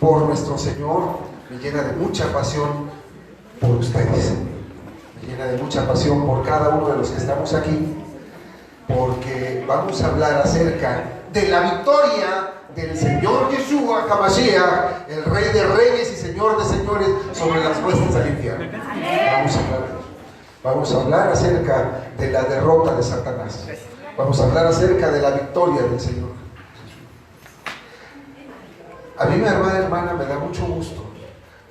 por nuestro Señor me llena de mucha pasión por ustedes. Me llena de mucha pasión por cada uno de los que estamos aquí, porque vamos a hablar acerca de la victoria del Señor Yeshua HaMashiach, el Rey de Reyes y Señor de Señores, sobre las huestes del infierno. Vamos a hablar acerca de la derrota de Satanás. Vamos a hablar acerca de la victoria del Señor. A mí, mi hermana, me da mucho gusto.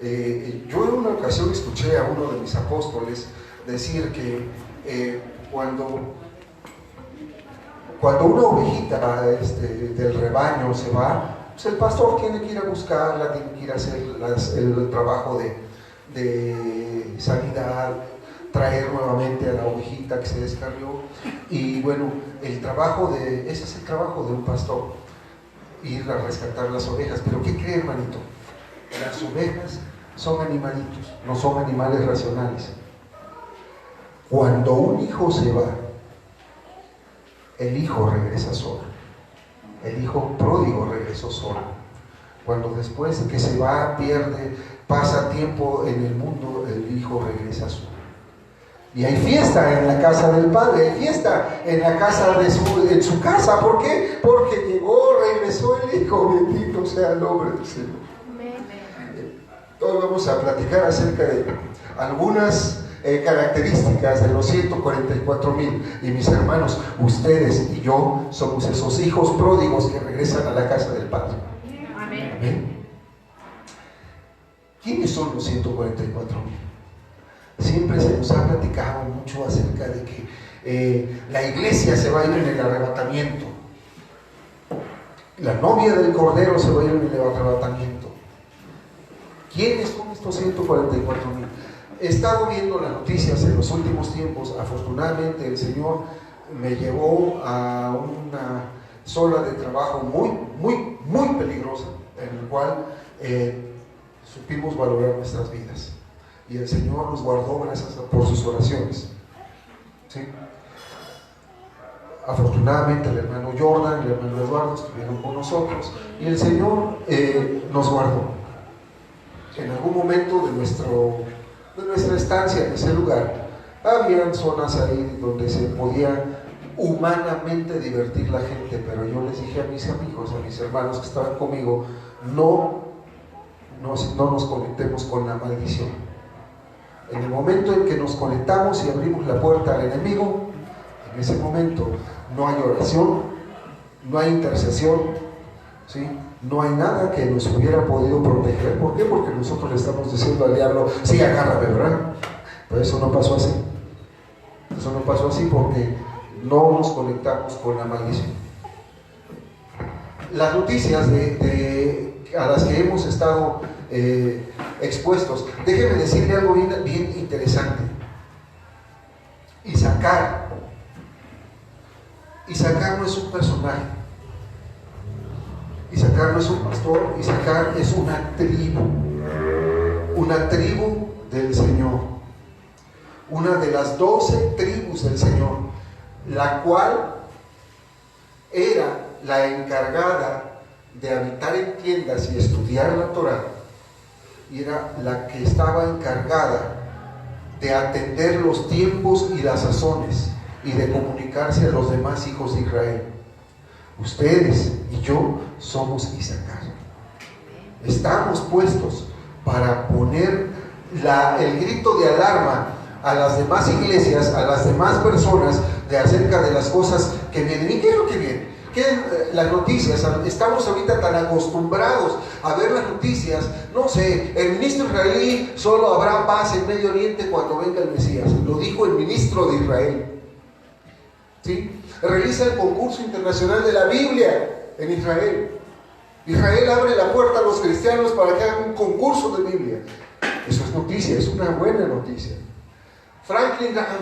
Yo en una ocasión escuché a uno de mis apóstoles decir que cuando una ovejita del rebaño se va, pues el pastor tiene que ir a buscarla, tiene que ir a hacer el trabajo de sanidad, traer nuevamente a la ovejita que se descarrió. Y bueno, ese es el trabajo de un pastor, ir a rescatar las ovejas. Pero ¿qué cree, hermanito? Las ovejas son animalitos, no son animales racionales. Cuando un hijo se va, el hijo regresa solo. El hijo pródigo regresó solo. Cuando después de que se va, pasa tiempo en el mundo, el hijo regresa solo. Y hay fiesta en la casa del padre, hay fiesta en la casa en su casa. ¿Por qué? Porque regresó el hijo. Bendito sea el nombre del Señor. Hoy vamos a platicar acerca de algunas características de los 144,000. Y mis hermanos, ustedes y yo somos esos hijos pródigos que regresan a la casa del Padre. Amén. Amén. ¿Quiénes son los 144,000? Siempre se nos ha platicado mucho acerca de que la iglesia se va a ir en el arrebatamiento. La novia del Cordero se va a ir en el arrebatamiento. ¿Quiénes son estos 144,000? He estado viendo las noticias en los últimos tiempos. Afortunadamente el Señor me llevó a una zona de trabajo muy peligrosa, en el cual supimos valorar nuestras vidas. Y el Señor nos guardó gracias por sus oraciones. ¿Sí? Afortunadamente el hermano Jordan y el hermano Eduardo estuvieron con nosotros y el Señor nos guardó. En algún momento de nuestra estancia en ese lugar, habían zonas ahí donde se podía humanamente divertir la gente, pero yo les dije a mis amigos, a mis hermanos que estaban conmigo, no nos conectemos con la maldición. En el momento en que nos conectamos y abrimos la puerta al enemigo, en ese momento no hay oración, no hay intercesión, ¿sí? No hay nada que nos hubiera podido proteger. ¿Por qué? Porque nosotros le estamos diciendo al diablo, sí, agárrame, ¿verdad? Pero eso no pasó así. Eso no pasó así porque no nos conectamos con la maldición. Las noticias a las que hemos estado expuestos, déjeme decirle algo bien interesante. Isaacar no es un personaje. Isaacar no es un pastor. Isaacar es una tribu del Señor, una de las 12 tribus del Señor, la cual era la encargada de habitar en tiendas y estudiar la Torá, y era la que estaba encargada de atender los tiempos y las sazones y de comunicarse a los demás hijos de Israel. Ustedes y yo somos Isaacar. Estamos puestos para poner el grito de alarma a las demás iglesias, a las demás personas acerca de las cosas que vienen. ¿Y qué es lo que viene? Las noticias, estamos ahorita tan acostumbrados a ver las noticias. No sé, el ministro israelí, solo habrá paz en Medio Oriente cuando venga el Mesías. Lo dijo el ministro de Israel. ¿Sí? Realiza el concurso internacional de la Biblia en Israel. Israel abre la puerta a los cristianos para que hagan un concurso de Biblia. Eso es noticia, es una buena noticia. Franklin Graham,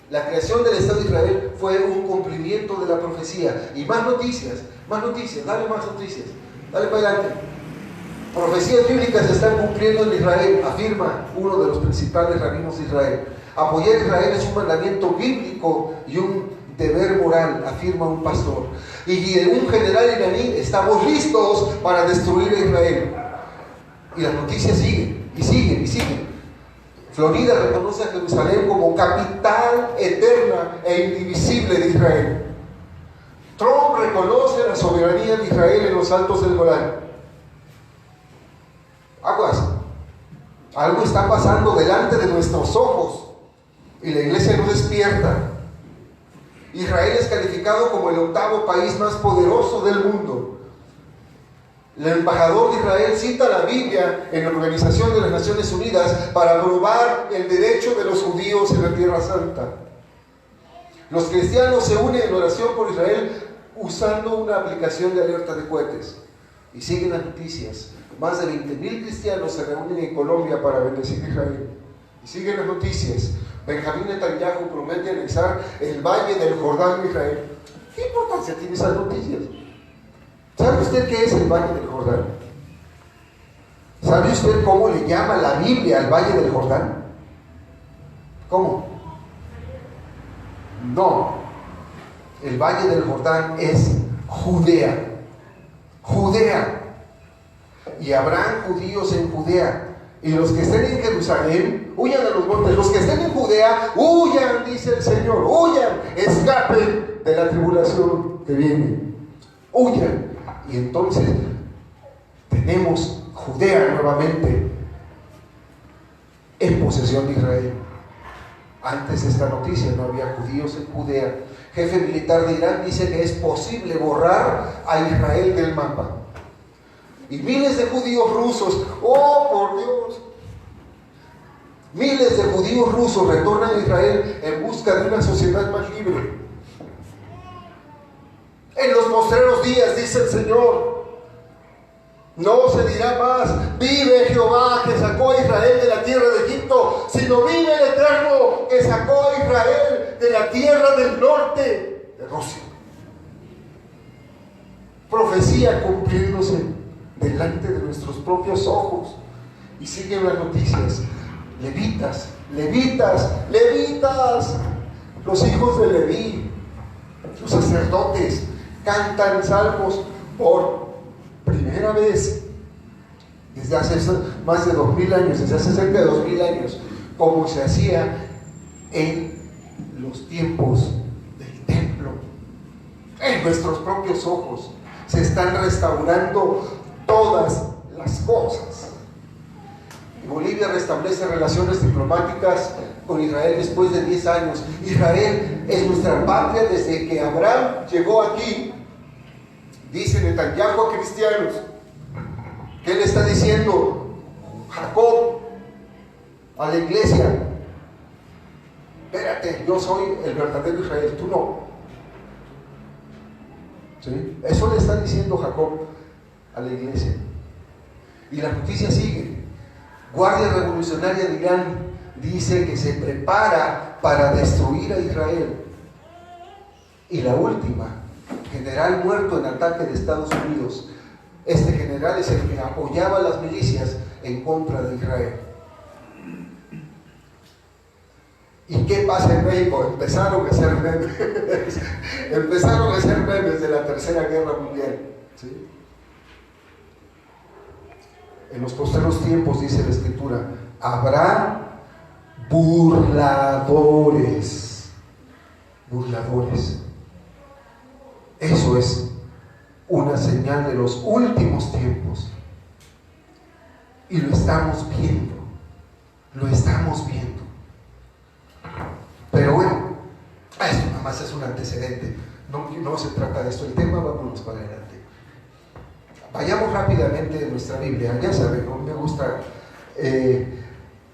la creación del Estado de Israel fue un cumplimiento de la profecía. Y más noticias, dale más noticias, dale para adelante. Profecías bíblicas se están cumpliendo en Israel, afirma uno de los principales rabinos de Israel. Apoyar a Israel es un mandamiento bíblico y un deber moral, afirma un pastor. Y un general iraní, estamos listos para destruir a Israel. Y las noticias siguen, y siguen, y siguen. Florida reconoce a Jerusalén como capital eterna e indivisible de Israel. Trump reconoce la soberanía de Israel en los altos del Golán. Aguas. Algo está pasando delante de nuestros ojos y la iglesia no despierta. Israel es calificado como el 8º país más poderoso del mundo. El embajador de Israel cita la Biblia en la Organización de las Naciones Unidas para probar el derecho de los judíos en la Tierra Santa. Los cristianos se unen en oración por Israel usando una aplicación de alerta de cohetes. Y siguen las noticias. Más de 20,000 cristianos se reúnen en Colombia para bendecir a Israel. Y siguen las noticias. Benjamín Netanyahu promete anexar el Valle del Jordán de Israel. ¿Qué importancia tiene esas noticias? ¿Sabe usted qué es el Valle del Jordán? ¿Sabe usted cómo le llama la Biblia al Valle del Jordán? ¿Cómo? No. El Valle del Jordán es Judea. Judea. Y habrán judíos en Judea. Y los que estén en Jerusalén, huyan a los montes. Los que estén en Judea, huyan, dice el Señor. Huyan, escapen de la tribulación que viene. Huyan. Y entonces tenemos Judea nuevamente en posesión de Israel. Antes de esta noticia no había judíos en Judea. Jefe militar de Irán dice que es posible borrar a Israel del mapa. Y miles de judíos rusos, ¡oh por Dios! Miles de judíos rusos retornan a Israel en busca de una sociedad más libre. En los postreros días, dice el Señor, no se dirá más, vive Jehová que sacó a Israel de la tierra de Egipto, sino vive el Eterno que sacó a Israel de la tierra del norte de Rusia. Profecía cumpliéndose delante de nuestros propios ojos. Y siguen las noticias. Levitas, levitas, levitas. Los hijos de Leví, los sacerdotes, cantan salmos por primera vez desde hace más de 2000 años, desde hace cerca de 2000 años, como se hacía en los tiempos del templo. En nuestros propios ojos se están restaurando todas las cosas. Y Bolivia restablece relaciones diplomáticas con Israel después de 10 años. Israel es nuestra patria desde que Abraham llegó aquí. Dice Netanyahu a cristianos. ¿Qué le está diciendo Jacob a la iglesia? Espérate, yo soy el verdadero Israel, tú no. ¿Sí? Eso le está diciendo Jacob a la iglesia. Y la noticia sigue. Guardia Revolucionaria de Irán dice que se prepara para destruir a Israel. Y la última, general muerto en ataque de Estados Unidos. Este general es el que apoyaba a las milicias en contra de Israel. ¿Y qué pasa en México? Empezaron a hacer memes. Empezaron a hacer memes de la Tercera Guerra Mundial. ¿Sí? En los postreros tiempos, dice la Escritura, habrá burladores. Burladores. Eso es una señal de los últimos tiempos. Y lo estamos viendo. Lo estamos viendo. Pero bueno, esto nada más es un antecedente. No se trata de esto el tema, vámonos para adelante. Vayamos rápidamente en nuestra Biblia. Ya saben, ¿no? Me gusta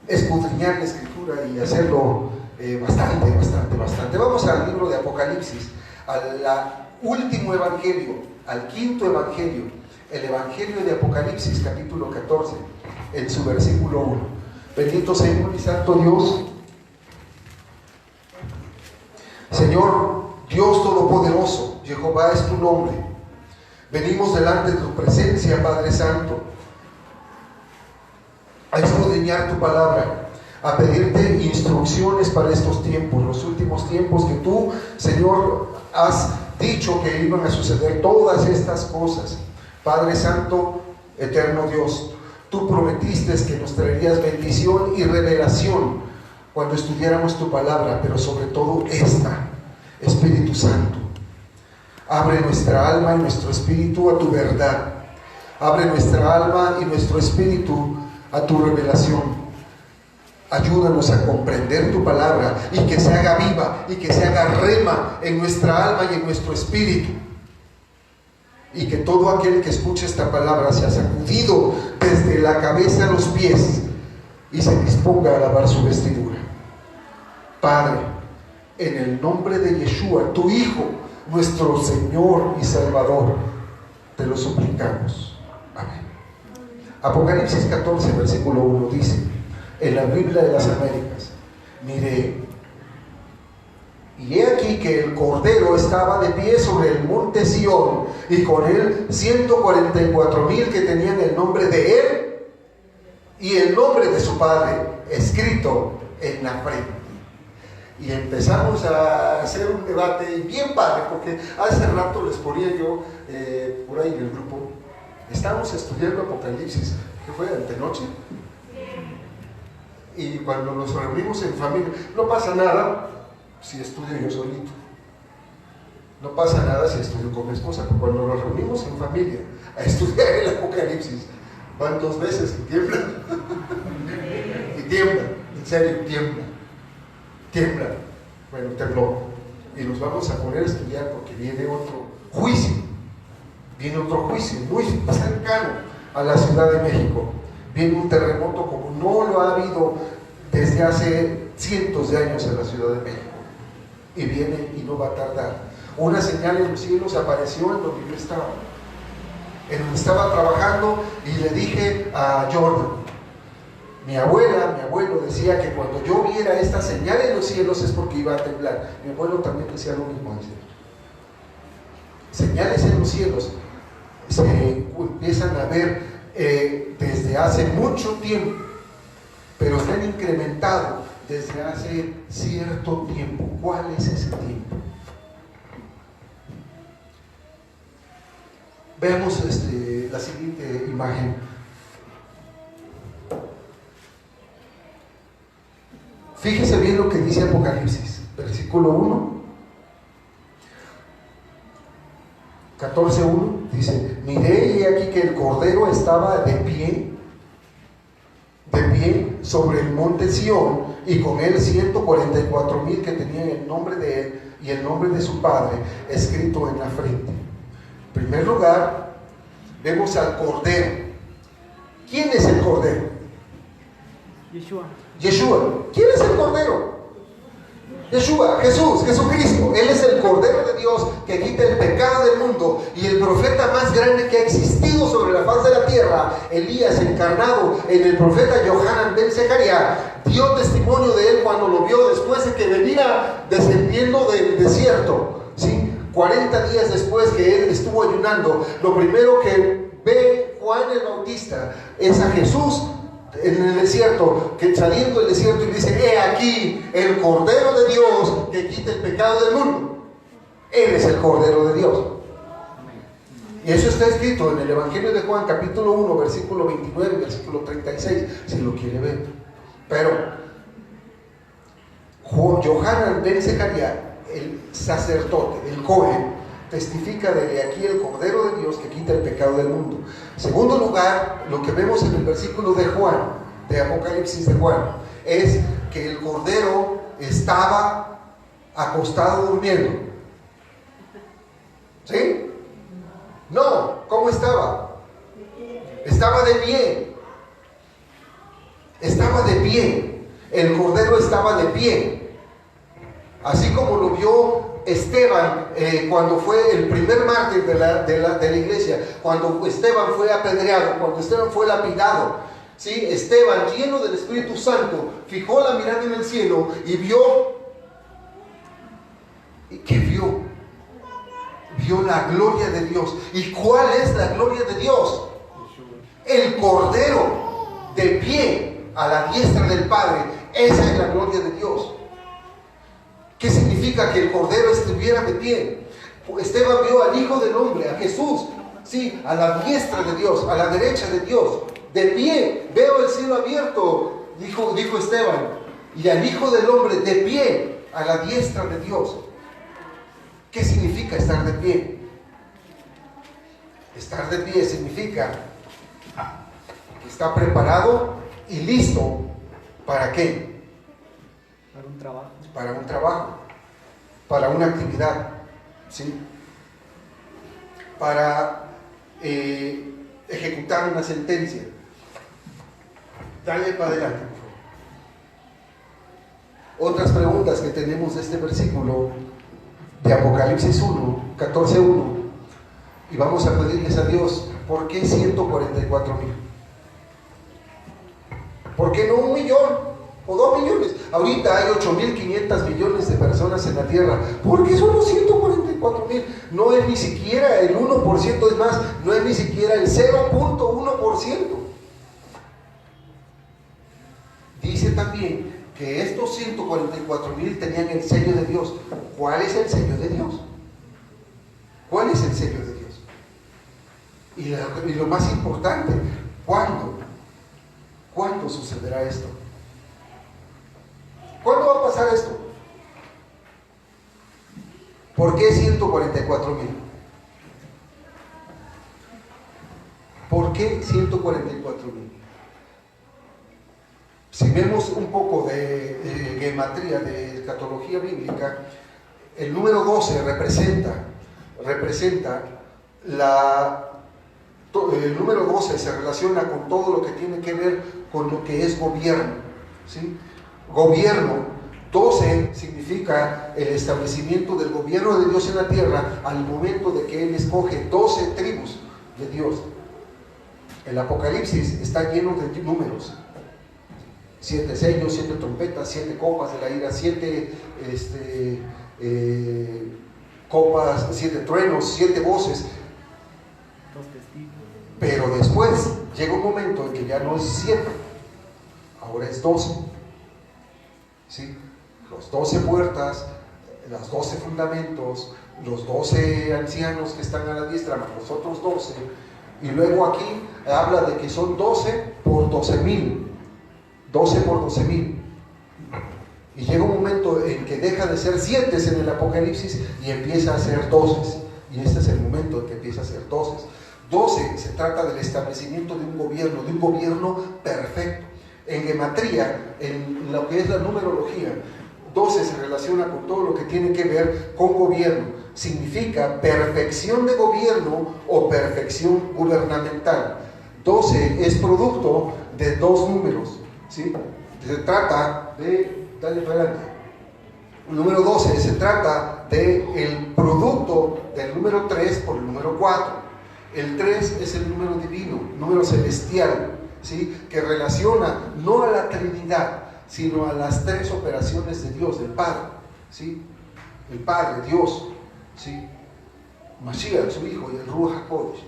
escudriñar la Escritura y hacerlo bastante. Vamos al libro de Apocalipsis, al último evangelio, al quinto evangelio, el evangelio de Apocalipsis, capítulo 14, en su versículo 1. Bendito Señor y Santo Dios, Señor Dios Todopoderoso, Jehová es tu nombre. Venimos delante de tu presencia, Padre Santo, a escudriñar tu palabra, a pedirte instrucciones para estos tiempos, los últimos tiempos que tú, Señor, has dicho que iban a suceder todas estas cosas. Padre Santo, eterno Dios, Tú prometiste que nos traerías bendición y revelación cuando estudiáramos tu palabra, pero sobre todo esta, Espíritu Santo. Abre nuestra alma y nuestro espíritu a tu verdad. Abre nuestra alma y nuestro espíritu a tu revelación. Ayúdanos a comprender tu palabra y que se haga viva y que se haga rema en nuestra alma y en nuestro espíritu. Y que todo aquel que escuche esta palabra sea sacudido desde la cabeza a los pies y se disponga a lavar su vestidura. Padre, en el nombre de Yeshua, tu Hijo, nuestro Señor y Salvador, te lo suplicamos. Amén. Apocalipsis 14, versículo 1 dice, en la Biblia de las Américas: miré, y he aquí que el Cordero estaba de pie sobre el monte Sión, y con él 144,000 que tenían el nombre de él y el nombre de su Padre escrito en la frente. Y empezamos a hacer un debate bien padre, porque hace rato les ponía yo por ahí en el grupo, estábamos estudiando Apocalipsis, que fue antenoche, y cuando nos reunimos en familia, no pasa nada si estudio yo solito, no pasa nada si estudio con mi esposa, pero cuando nos reunimos en familia a estudiar el Apocalipsis, van 2 veces y tiemblan, y tiemblan, en serio, tiembla, bueno, tembló, y nos vamos a poner a estudiar porque viene otro juicio muy cercano a la Ciudad de México. Viene un terremoto como no lo ha habido desde hace cientos de años en la Ciudad de México, y viene y no va a tardar. Una señal en los cielos apareció en donde yo estaba, en donde estaba trabajando, y le dije a Jordan, mi abuelo decía que cuando yo viera esta señal en los cielos es porque iba a temblar. Mi abuelo también decía lo mismo. Dice, señales en los cielos se empiezan a ver desde hace mucho tiempo, pero se han incrementado desde hace cierto tiempo. ¿Cuál es ese tiempo? Veamos la siguiente imagen. Fíjese bien lo que dice Apocalipsis, versículo 1, 14:1, dice, miré y aquí que el Cordero estaba de pie sobre el monte Sión, y con él 144,000 que tenían el nombre de él y el nombre de su Padre escrito en la frente. En primer lugar, vemos al Cordero. ¿Quién es el Cordero? Yeshua. ¿Quién es el Cordero? Yeshua, Jesucristo. Él es el Cordero de Dios que quita el pecado del mundo, y el profeta más grande que ha existido sobre la faz de la tierra, Elías, encarnado en el profeta Johanan ben Zecaria, dio testimonio de él cuando lo vio después de que venía descendiendo del desierto, ¿sí? 40 días después que él estuvo ayunando. Lo primero que ve Juan el Bautista es a Jesús en el desierto, que saliendo del desierto, y dice, he aquí el Cordero de Dios que quita el pecado del mundo. Él es el Cordero de Dios. Y eso está escrito en el Evangelio de Juan, capítulo 1, versículo 29, versículo 36, si lo quiere ver. Pero Johanan ben Zecaria, el sacerdote, el Cohen, testifica de aquí el Cordero de Dios que quita el pecado del mundo. Segundo lugar, lo que vemos en el versículo de Juan, de Apocalipsis de Juan, es que el Cordero estaba acostado durmiendo. ¿Sí? No, ¿cómo estaba? Estaba de pie. Estaba de pie. El Cordero estaba de pie. Así como lo vio Esteban cuando fue el primer mártir de la iglesia, cuando Esteban fue apedreado, cuando Esteban fue lapidado, ¿sí? Esteban, lleno del Espíritu Santo, fijó la mirada en el cielo y vio. ¿Y qué vio? Vio la gloria de Dios. ¿Y cuál es la gloria de Dios? El Cordero de pie a la diestra del Padre. Esa es la gloria de Dios. ¿Qué significa que el Cordero estuviera de pie? Esteban vio al Hijo del Hombre, a Jesús, sí, a la diestra de Dios, a la derecha de Dios, de pie, veo el cielo abierto, dijo Esteban, y al Hijo del Hombre de pie a la diestra de Dios. ¿Qué significa estar de pie? Estar de pie significa que está preparado y listo. ¿Para qué? Para un trabajo. Para un trabajo, para una actividad, ¿sí? Para ejecutar una sentencia. Dale para adelante, por favor. Otras preguntas que tenemos de este versículo de Apocalipsis 1, 14:1, y vamos a pedirles a Dios, ¿por qué 144,000? ¿Por qué no 1 millón o 2 millones? Ahorita hay 8,500 millones de personas en la tierra. ¿Por qué solo 144,000? No es ni siquiera el 1%, es más, no es ni siquiera el 0.1%. Dice también que estos 144,000 tenían el sello de Dios. ¿Cuál es el sello de Dios? ¿Cuál es el sello de Dios? Y lo más importante, ¿cuándo? ¿Cuándo sucederá esto? ¿Cuándo va a pasar esto? ¿Por qué 144,000? ¿Por qué 144,000? Si vemos un poco de gematría, de escatología bíblica, el número 12 representa el número 12 se relaciona con todo lo que tiene que ver con lo que es gobierno, ¿sí? Gobierno. 12 significa el establecimiento del gobierno de Dios en la tierra al momento de que Él escoge 12 tribus de Dios. El Apocalipsis está lleno de números: 7 sellos, 7 trompetas, 7 copas de la ira, 7 copas, 7 truenos, 7 voces. Pero después llega un momento en que ya no es 7, ahora es 12. ¿Sí? Los 12 puertas, los 12 fundamentos, los 12 ancianos que están a la diestra, más los otros 12. Y luego aquí habla de que son 12 por 12,000. 12 por 12,000. Y llega un momento en que deja de ser 7 en el Apocalipsis y empieza a ser 12. Y este es el momento en que empieza a ser 12. 12 se trata del establecimiento de un gobierno perfecto. En gematría, en lo que es la numerología, 12 se relaciona con todo lo que tiene que ver con gobierno. Significa perfección de gobierno o perfección gubernamental. 12 es producto de 2 números, ¿sí? Se trata de, dale para adelante. El número 12 se trata del producto del número 3 por el número 4. El 3 es el número divino, número celestial, ¿sí? Que relaciona no a la Trinidad, sino a las 3 operaciones de Dios, del Padre, ¿sí? El Padre, Dios, ¿sí? Mashiach, su Hijo, y el Ruach HaKodesh,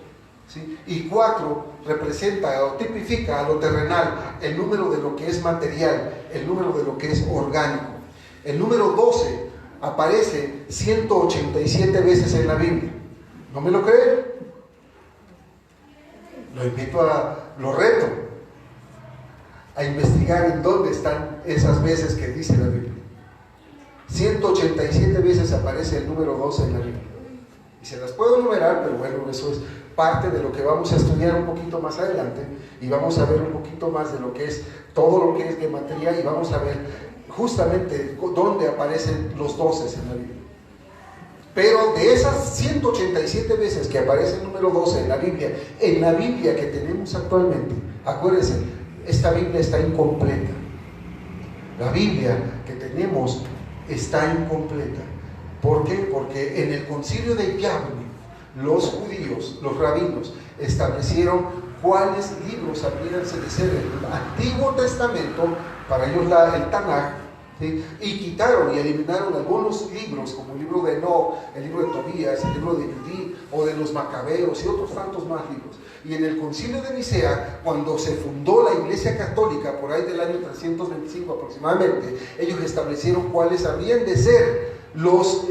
¿sí? Y 4 representa o tipifica a lo terrenal, el número de lo que es material, el número de lo que es orgánico. El número 12 aparece 187 veces en la Biblia. ¿No me lo creen? Lo reto a investigar en dónde están esas veces que dice la Biblia. 187 veces aparece el número 12 en la Biblia. Y se las puedo enumerar, pero bueno, eso es parte de lo que vamos a estudiar un poquito más adelante, y vamos a ver un poquito más de lo que es todo lo que es gematría, y vamos a ver justamente dónde aparecen los 12 en la Biblia. Pero de esas 187 veces que aparece el número 12 en la Biblia que tenemos actualmente, acuérdense, esta Biblia está incompleta. La Biblia que tenemos está incompleta. ¿Por qué? Porque en el concilio de Yavne, los judíos, los rabinos, establecieron cuáles libros habrían de ser el Antiguo Testamento, para ellos el Tanaj, ¿sí? Y quitaron y eliminaron algunos libros, como el libro de Enoch, el libro de Tobías, el libro de Judí, o de los Macabeos y otros tantos más libros. Y en el concilio de Nicea, cuando se fundó la Iglesia Católica, por ahí del año 325 aproximadamente, ellos establecieron cuáles habrían de ser los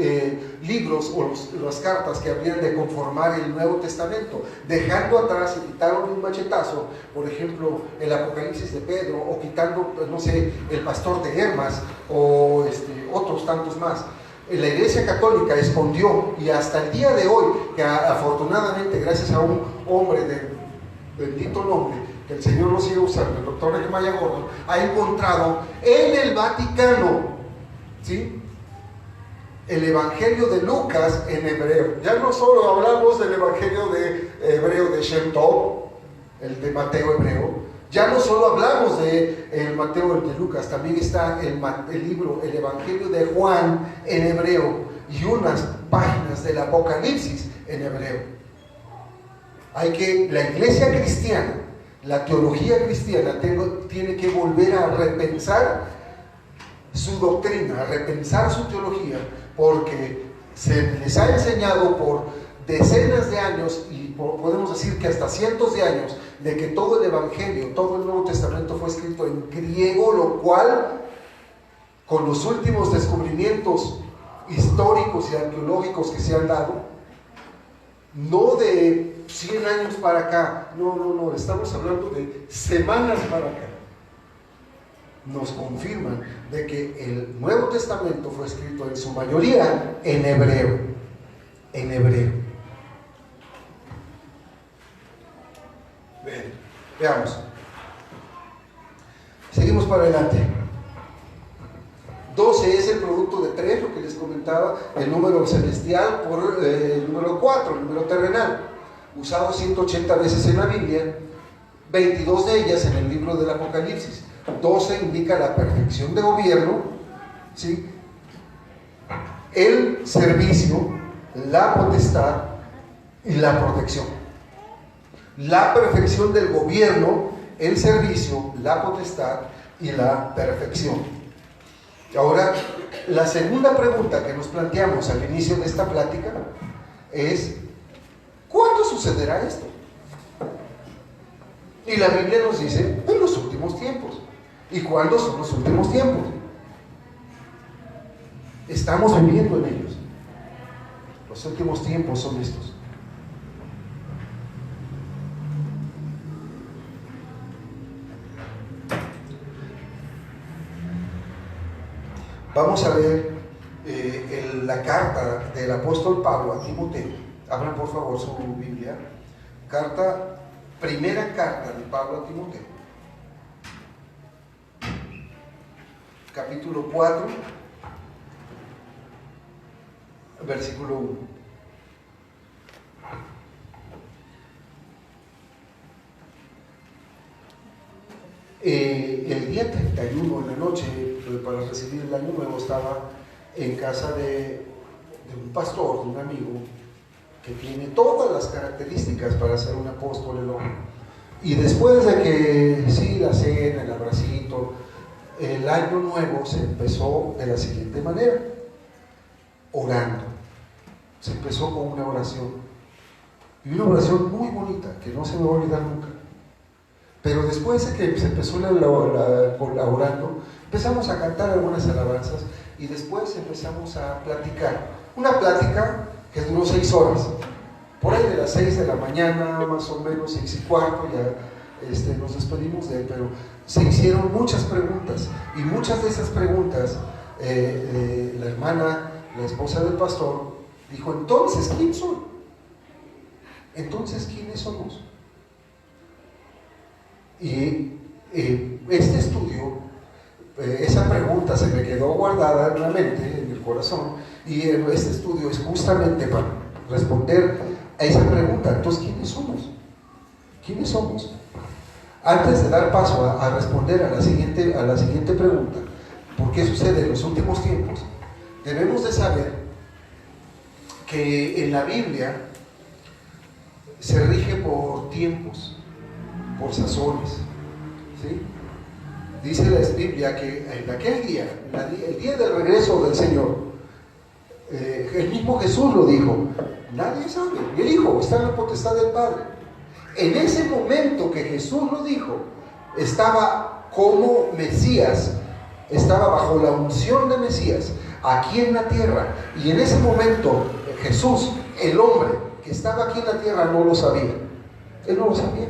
libros o las cartas que habrían de conformar el Nuevo Testamento, dejando atrás y quitaron de un machetazo, por ejemplo, el Apocalipsis de Pedro, o quitando, no sé, el Pastor de Hermas, o otros tantos más. La Iglesia Católica escondió, y hasta el día de hoy, que afortunadamente gracias a un hombre de bendito nombre, que el Señor lo sigue usando, el doctor Jeremiah Gordon, ha encontrado en el Vaticano, ¿sí?, el Evangelio de Lucas en hebreo. Ya no solo hablamos del Evangelio de hebreo de Shem Tov, el de Mateo hebreo, ya no solo hablamos de el Mateo de Lucas, también está el libro, el Evangelio de Juan en hebreo y unas páginas del Apocalipsis en hebreo. La iglesia cristiana, la teología cristiana tiene que volver a repensar su doctrina, a repensar su teología, porque se les ha enseñado por decenas de años, y podemos decir que hasta cientos de años, de que todo el Evangelio, todo el Nuevo Testamento fue escrito en griego, lo cual, con los últimos descubrimientos históricos y arqueológicos que se han dado, no de 100 años para acá, no, estamos hablando de semanas para acá, nos confirman de que el Nuevo Testamento fue escrito en su mayoría en hebreo. Bien, veamos. Seguimos para adelante. 12 es el producto de 3, lo que les comentaba, el número celestial por el número 4, el número terrenal, usado 180 veces en la Biblia, 22 de ellas en el libro del Apocalipsis. 12 indica la perfección de gobierno, ¿sí?, el servicio, la potestad y la protección. La perfección del gobierno, el servicio, la potestad y la perfección. Ahora, la segunda pregunta que nos planteamos al inicio de esta plática es: ¿cuándo sucederá esto? Y la Biblia nos dice: en los últimos tiempos. ¿Y cuándo son los últimos tiempos? Estamos viviendo en ellos. Los últimos tiempos son estos. Vamos a ver la carta del apóstol Pablo a Timoteo. Abran por favor su Biblia. Primera carta de Pablo a Timoteo. Capítulo 4, versículo 1. El día 31 en la noche, para recibir el año nuevo, estaba en casa de un pastor, de un amigo, que tiene todas las características para ser un apóstol, el hombre. Y después de que, sí, la cena, el abracito, el año nuevo se empezó de la siguiente manera: orando. Se empezó con una oración, y una oración muy bonita que no se me va a olvidar nunca. Pero después de que se empezó orando, empezamos a cantar algunas alabanzas, y después empezamos a platicar. Una plática que duró 6 horas, por ahí de las 6 de la mañana, más o menos 6:15, ya nos despedimos de él, pero se hicieron muchas preguntas, y muchas de esas preguntas, la hermana, la esposa del pastor, dijo: entonces, ¿quién soy? Entonces, ¿quiénes somos? Y este estudio, esa pregunta se me quedó guardada en la mente, en el corazón, y este estudio es justamente para responder a esa pregunta. Entonces, ¿quiénes somos? ¿Quiénes somos? Antes de dar paso a responder a la siguiente pregunta, ¿por qué sucede en los últimos tiempos?, debemos de saber que en la Biblia se rige por tiempos, por sazones, ¿sí? Dice la Biblia que en aquel día, el día del regreso del Señor, el mismo Jesús lo dijo: nadie sabe, el Hijo está en la potestad del Padre. En ese momento que Jesús lo dijo, estaba como Mesías, estaba bajo la unción de Mesías, aquí en la tierra. Y en ese momento Jesús, el hombre que estaba aquí en la tierra, no lo sabía. Él no lo sabía.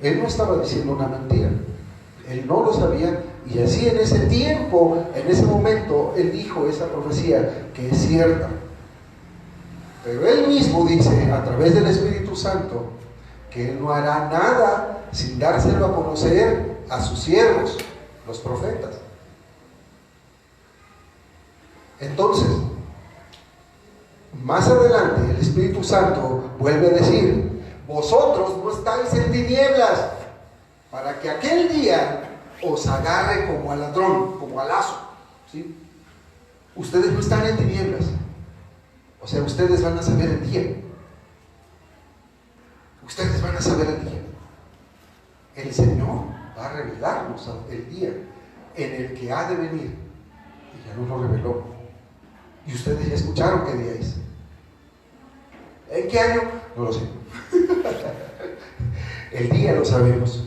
Él no estaba diciendo una mentira. Él no lo sabía. Y así en ese tiempo, en ese momento, él dijo esa profecía que es cierta. Pero él mismo dice, a través del Espíritu Santo, que él no hará nada sin dárselo a conocer a sus siervos, los profetas. Entonces, más adelante el Espíritu Santo vuelve a decir: vosotros no estáis en tinieblas, para que aquel día os agarre como al ladrón, como al lazo, ¿sí? Ustedes no están en tinieblas, o sea, ustedes van a saber el día. Ustedes van a saber el día. El Señor va a revelarnos el día en el que ha de venir, y ya nos lo reveló. Y ustedes ya escucharon qué día es. ¿En qué año? No lo sé. El día lo sabemos,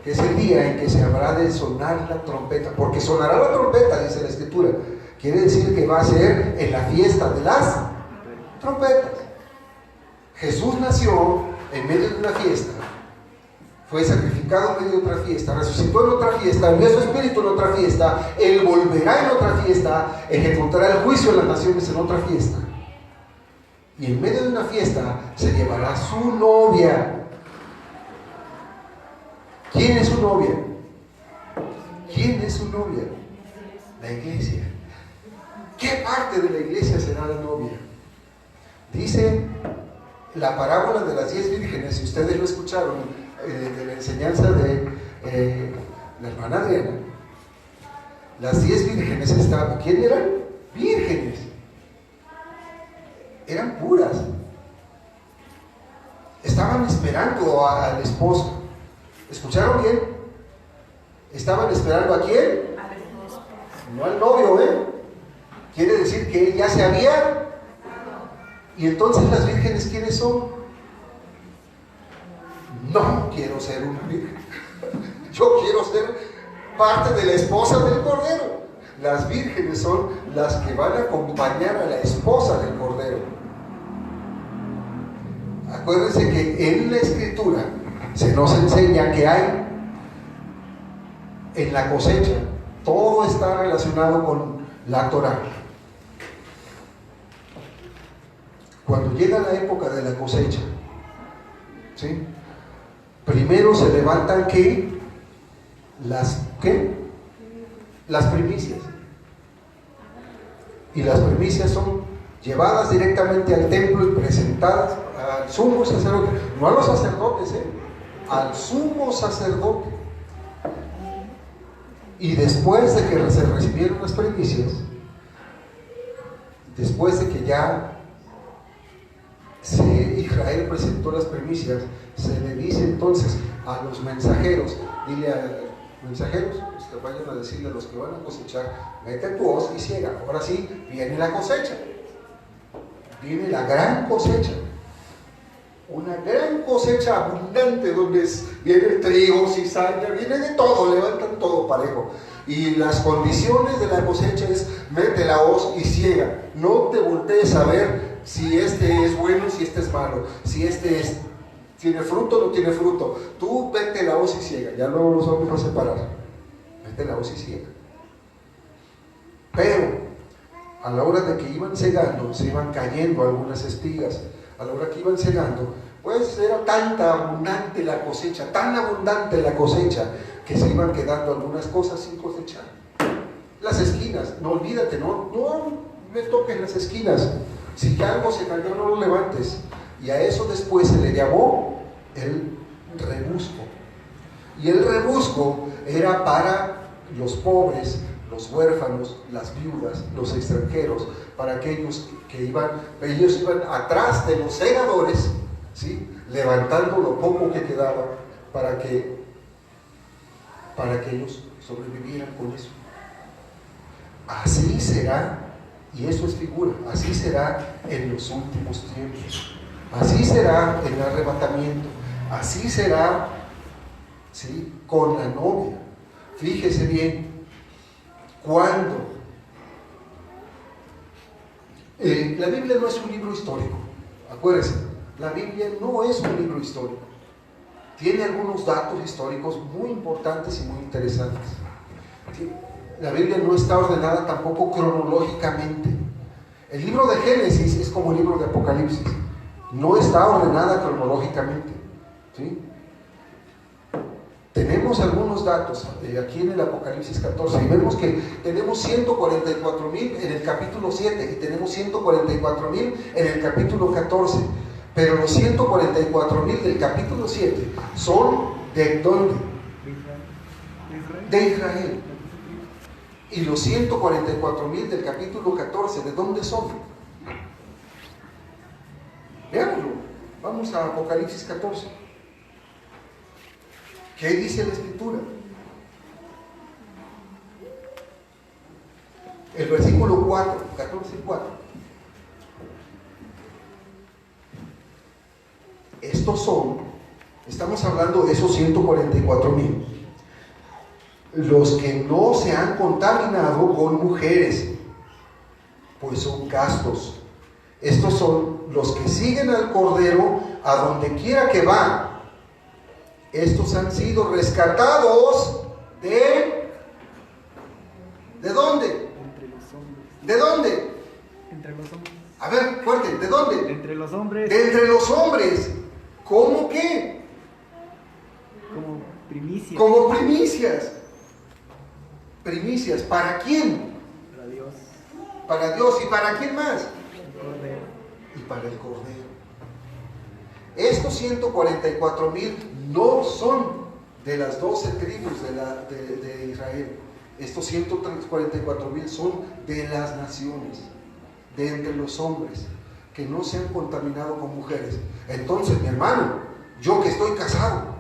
que es el día en que se habrá de sonar la trompeta, porque sonará la trompeta, dice la Escritura. Quiere decir que va a ser en la fiesta de las trompetas. Jesús nació en medio de una fiesta, fue sacrificado en medio de otra fiesta, resucitó en otra fiesta, envió su Espíritu en otra fiesta, Él volverá en otra fiesta, ejecutará el juicio de las naciones en otra fiesta. Y en medio de una fiesta se llevará su novia. ¿Quién es su novia? ¿Quién es su novia? La iglesia. ¿Qué parte de la iglesia será la novia? Dice la parábola de las 10 vírgenes, si ustedes lo escucharon, de la enseñanza de la hermana Adriana. Las 10 vírgenes estaban, ¿quién eran? Vírgenes. Eran puras. Estaban esperando al esposo. ¿Escucharon bien? ¿Estaban esperando a quién? No al novio, ¿eh? Quiere decir que él ya se había. Y entonces las vírgenes, ¿quiénes son? No quiero ser una virgen. Yo quiero ser parte de la esposa del Cordero. Las vírgenes son las que van a acompañar a la esposa del Cordero. Acuérdense que en la Escritura se nos enseña que hay en la cosecha, todo está relacionado con la Torá. Cuando llega la época de la cosecha, ¿sí? Primero se levantan ¿qué? Las primicias. Y las primicias son llevadas directamente al templo y presentadas al sumo sacerdote, no a los sacerdotes, al sumo sacerdote. Y después de que se recibieron las primicias, después de que ya Israel presentó las primicias, se le dice entonces a los mensajeros, dile a los mensajeros, que vayan a decirle a los que van a cosechar: mete tu hoz y ciega. Ahora sí, viene la cosecha, viene la gran cosecha, una gran cosecha abundante, donde viene el trigo, cizaña, viene de todo, levantan todo parejo. Y las condiciones de la cosecha es: mete la hoz y ciega. No te voltees a ver si este es bueno, si este es malo, si este tiene fruto o no tiene fruto. Tú mete la hoz y ciega. Ya luego los vamos a separar. Mete la hoz y ciega. Pero a la hora de que iban cegando, se iban cayendo algunas espigas. A la hora que iban cegando, pues era tanta abundante la cosecha, tan abundante la cosecha, que se iban quedando algunas cosas sin cosechar. Las esquinas, no olvídate, no me toques las esquinas. Si algo se cayó, no lo levantes. Y a eso después se le llamó el rebusco. Y el rebusco era para los pobres, los huérfanos, las viudas, los extranjeros, para aquellos ellos iban atrás de los segadores, ¿sí? Levantando lo poco que quedaba para que ellos sobrevivieran con eso. Así será, y eso es figura, así será en los últimos tiempos, así será en el arrebatamiento, así será, ¿sí?, con la novia. Fíjese bien, cuando La Biblia no es un libro histórico, acuérdense, la Biblia no es un libro histórico. Tiene algunos datos históricos muy importantes y muy interesantes. La Biblia no está ordenada tampoco cronológicamente. El libro de Génesis es como el libro de Apocalipsis, no está ordenada cronológicamente, ¿sí? Tenemos algunos datos aquí en el Apocalipsis 14 y vemos que tenemos 144,000 en el capítulo 7 y tenemos 144,000 en el capítulo 14, pero los 144,000 del capítulo 7 son ¿de dónde? De Israel. Y los 144,000 del capítulo 14, ¿de dónde son? Veámoslo. Vamos a Apocalipsis 14. ¿Qué dice la Escritura? El versículo 4, 14:4. Estos son, estamos hablando de esos 144,000, los que no se han contaminado con mujeres, pues son castos. Estos son los que siguen al Cordero a donde quiera que va. Estos han sido rescatados ¿de dónde? Entre los hombres. ¿De dónde? Entre los hombres. A ver, fuerte, ¿de dónde? De entre los hombres. De entre los hombres. ¿Cómo qué? Como primicias. Como primicias. Primicias, ¿para quién? Para Dios. Para Dios. ¿Y para quién más? El Cordero. Y para el Cordero. Estos 144,000 no son de las 12 tribus de Israel. Estos 144,000 son de las naciones, de entre los hombres, que no se han contaminado con mujeres. Entonces, mi hermano, yo que estoy casado,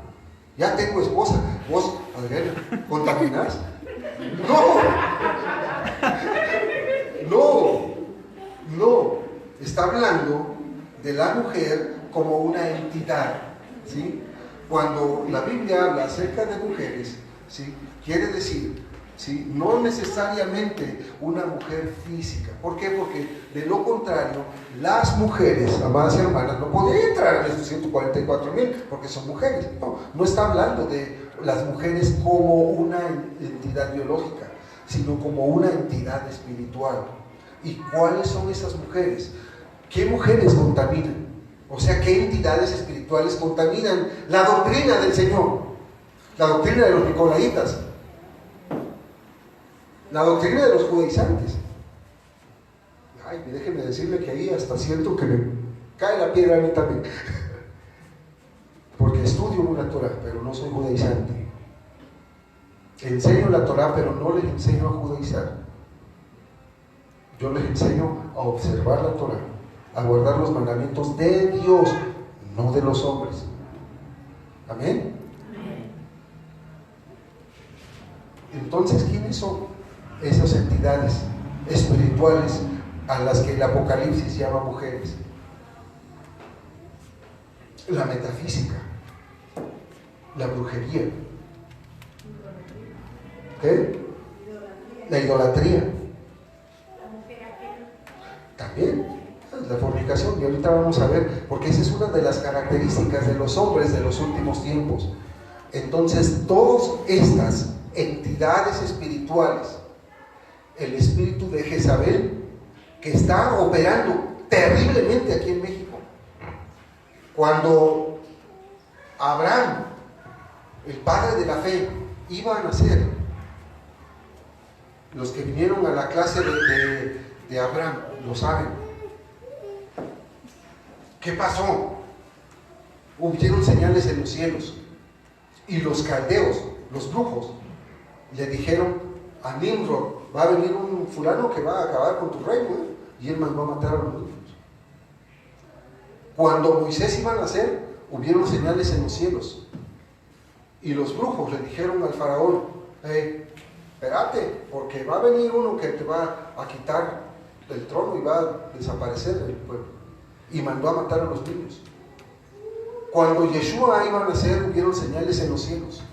ya tengo esposa, vos, Adriana, ¿contaminás? No, está hablando de la mujer como una entidad, ¿sí? Cuando la Biblia habla acerca de mujeres, ¿sí? Quiere decir, ¿sí? No necesariamente una mujer física. ¿Por qué? Porque de lo contrario, las mujeres, amadas y hermanas, no podrían entrar en esos 144,000 porque son mujeres. No está hablando de las mujeres como una entidad biológica, sino como una entidad espiritual. ¿Y cuáles son esas mujeres? ¿Qué mujeres contaminan? O sea, ¿qué entidades espirituales contaminan la doctrina del Señor? La doctrina de los nicolaitas, la doctrina de los judaizantes. Ay, déjenme decirle que ahí hasta siento que me cae la piedra a mí también. Porque estudio una Torah, pero no soy judaizante. Enseño la Torah, pero no les enseño a judaizar. Yo les enseño a observar la Torah, a guardar los mandamientos de Dios, no de los hombres. ¿Amén? Entonces, ¿quiénes son esas entidades espirituales a las que el Apocalipsis llama mujeres? La metafísica, la brujería, ¿qué? La idolatría, también la fornicación. Y ahorita vamos a ver, porque esa es una de las características de los hombres de los últimos tiempos. Entonces, todas estas entidades espirituales, el espíritu de Jezabel, que está operando terriblemente aquí en México. Cuando Abraham, el padre de la fe, iba a nacer, los que vinieron a la clase de Abraham lo saben. ¿Qué pasó? Hubieron señales en los cielos y los caldeos, los brujos, le dijeron a Nimrod: va a venir un fulano que va a acabar con tu reino, y él mandó a matar a los niños. Cuando Moisés iba a nacer, hubieron señales en los cielos y los brujos le dijeron al faraón: espérate, porque va a venir uno que te va a quitar el trono y va a desaparecer el pueblo, y mandó a matar a los niños. Cuando Yeshua iba a nacer, hubieron señales en los cielos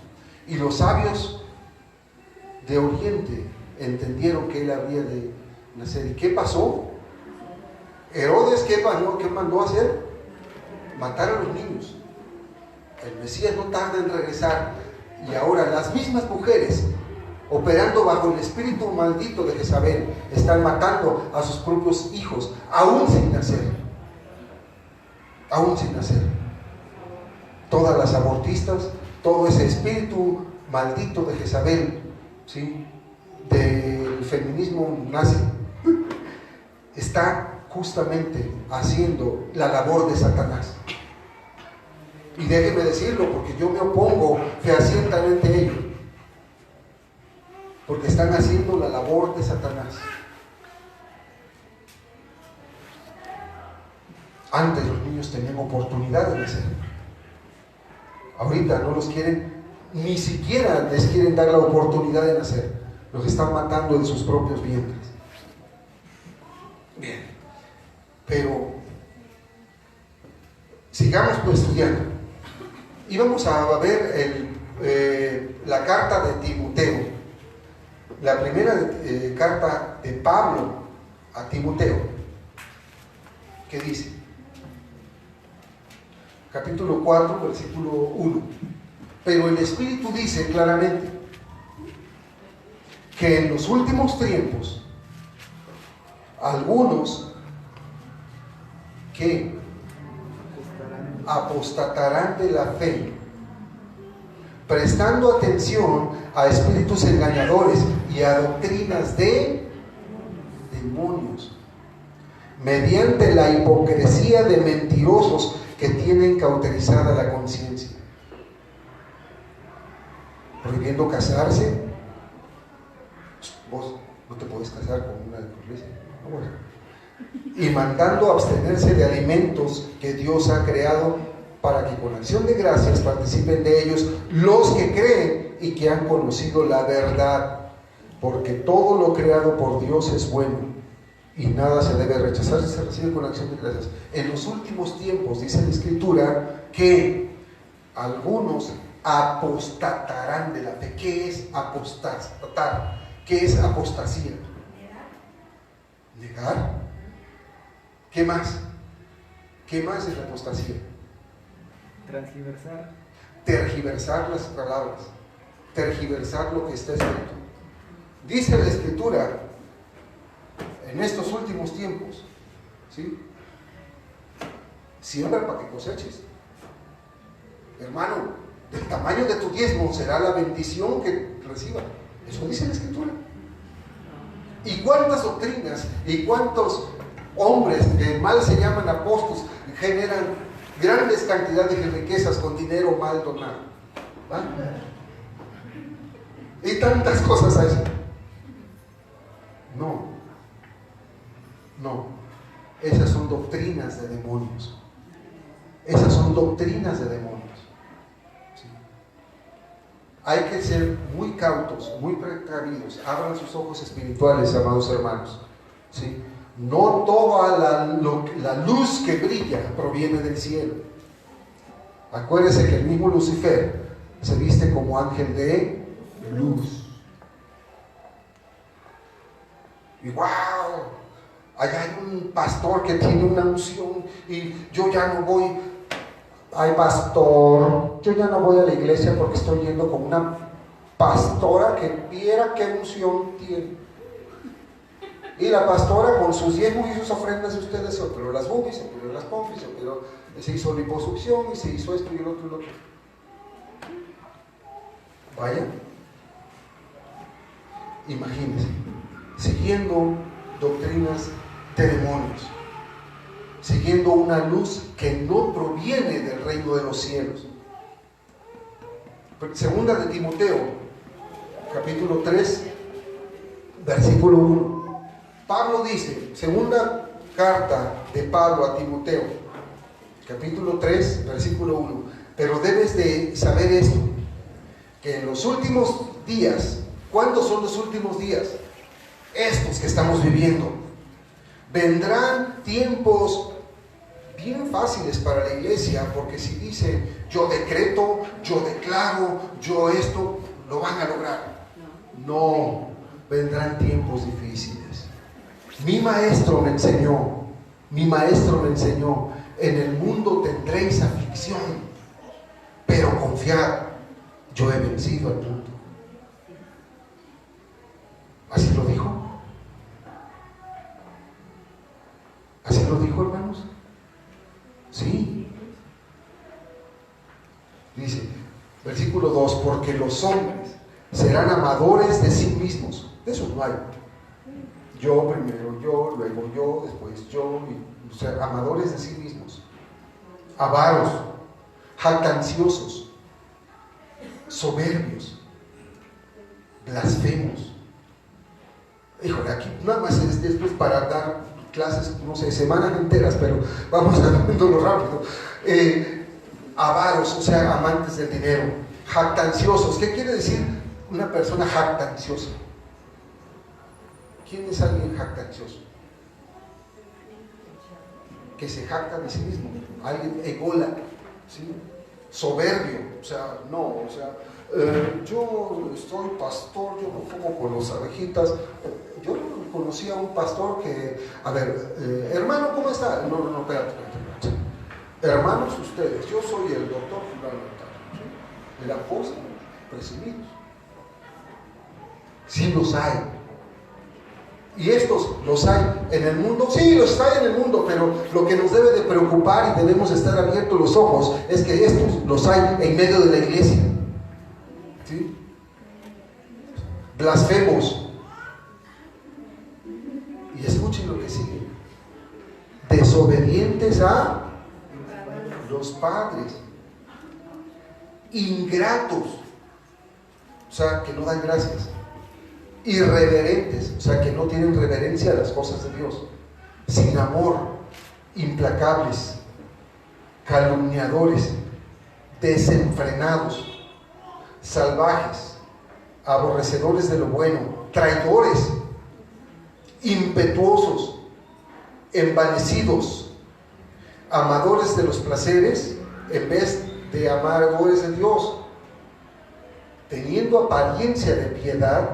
y los sabios de Oriente entendieron que él había de nacer. ¿Y qué pasó? Herodes, ¿qué mandó hacer? Matar a los niños. El Mesías no tarda en regresar. Y ahora las mismas mujeres, operando bajo el espíritu maldito de Jezabel, están matando a sus propios hijos, aún sin nacer. Aún sin nacer. Todas las abortistas, todo ese espíritu maldito de Jezabel, ¿sí?, del feminismo nazi, está justamente haciendo la labor de Satanás. Y déjeme decirlo, porque yo me opongo fehacientemente a ello, porque están haciendo la labor de Satanás. Antes los niños tenían oportunidad de nacer. Ahorita no los quieren, ni siquiera les quieren dar la oportunidad de nacer. Los están matando en sus propios vientres. Bien, pero sigamos pues estudiando. Y vamos a ver la carta de Timoteo, la primera carta de Pablo a Timoteo, que dice, capítulo 4, versículo 1. Pero el Espíritu dice claramente que en los últimos tiempos algunos que apostatarán de la fe, prestando atención a espíritus engañadores y a doctrinas de demonios, mediante la hipocresía de mentirosos que tienen cauterizada la conciencia, prohibiendo casarse. Vos no te podés casar con una de tu iglesia, y mandando abstenerse de alimentos que Dios ha creado, para que con acción de gracias participen de ellos los que creen y que han conocido la verdad, porque todo lo creado por Dios es bueno y nada se debe rechazar si se recibe con acción de gracias. En los últimos tiempos, dice la Escritura, que algunos apostatarán de la fe. ¿Qué es apostatar? ¿Qué es apostasía? Negar. ¿Qué más? ¿Qué más es la apostasía? Transgiversar. Tergiversar las palabras, tergiversar lo que está escrito. Dice la Escritura, en estos últimos tiempos, ¿sí?, siembra para que coseches. Hermano, del tamaño de tu diezmo será la bendición que reciba. Eso dice la Escritura. ¿Y cuántas doctrinas y cuántos hombres que mal se llaman apóstoles generan grandes cantidades de riquezas con dinero mal donado? ¿Va? Y tantas cosas hay. No, esas son doctrinas de demonios. Esas son doctrinas de demonios. ¿Sí? Hay que ser muy cautos, muy precavidos. Abran sus ojos espirituales, amados hermanos. ¿Sí? No toda la luz que brilla proviene del cielo. Acuérdese que el mismo Lucifer se viste como ángel de luz. Y wow, allá hay un pastor que tiene una unción y yo ya no voy. Ay, pastor, yo ya no voy a la iglesia porque estoy yendo con una pastora que viera qué unción tiene. Y la pastora con sus diezmos y sus ofrendas, ustedes se operó las boobies, se operó las pompis, se hizo liposucción y se hizo esto y el otro y lo otro. Vaya, imagínense, siguiendo doctrinas de demonios, siguiendo una luz que no proviene del reino de los cielos. Segunda de Timoteo, capítulo 3, versículo 1. Pablo dice, segunda carta de Pablo a Timoteo, capítulo 3, versículo 1. Pero debes de saber esto, que en los últimos días, ¿cuántos son los últimos días? Estos que estamos viviendo. Vendrán tiempos bien fáciles para la iglesia, porque si dice, yo decreto, yo declaro, yo esto, lo van a lograr. No, vendrán tiempos difíciles. Mi maestro me enseñó Mi maestro me enseñó, en el mundo tendréis aflicción, pero confiad, yo he vencido al mundo. ¿Así lo dijo? ¿Así lo dijo, hermanos? Sí. Dice, versículo 2, porque los hombres serán amadores de sí mismos. De eso no hay. Yo primero, yo, luego yo, después yo, o sea, amadores de sí mismos, avaros, jactanciosos, soberbios, blasfemos. Híjole, aquí nada más esto es para dar clases, no sé, semanas enteras, pero vamos a verlo rápido. Avaros, o sea, amantes del dinero, jactanciosos. ¿Qué quiere decir una persona jactanciosa? ¿Quién es alguien jactancioso? Que se jacta de sí mismo. Alguien ególatra, ¿sí? Soberbio, o sea, no, o sea, yo soy pastor, yo no fumo con las abejitas. Yo conocí a un pastor que, a ver, hermano, ¿cómo está? No, espérate. Hermanos ustedes, yo soy el doctor fulano, ¿sí? El apóstol, presumidos. Sí los hay. Y estos los hay en el mundo, sí los hay en el mundo, pero lo que nos debe de preocupar y debemos estar abiertos los ojos es que estos los hay en medio de la iglesia, ¿sí? Blasfemos. Y escuchen lo que sigue: desobedientes a los padres, ingratos, o sea, que no dan gracias, irreverentes, o sea, que no tienen reverencia a las cosas de Dios, sin amor, implacables, calumniadores, desenfrenados, salvajes, aborrecedores de lo bueno, traidores, impetuosos, envanecidos, amadores de los placeres en vez de amadores de Dios, teniendo apariencia de piedad,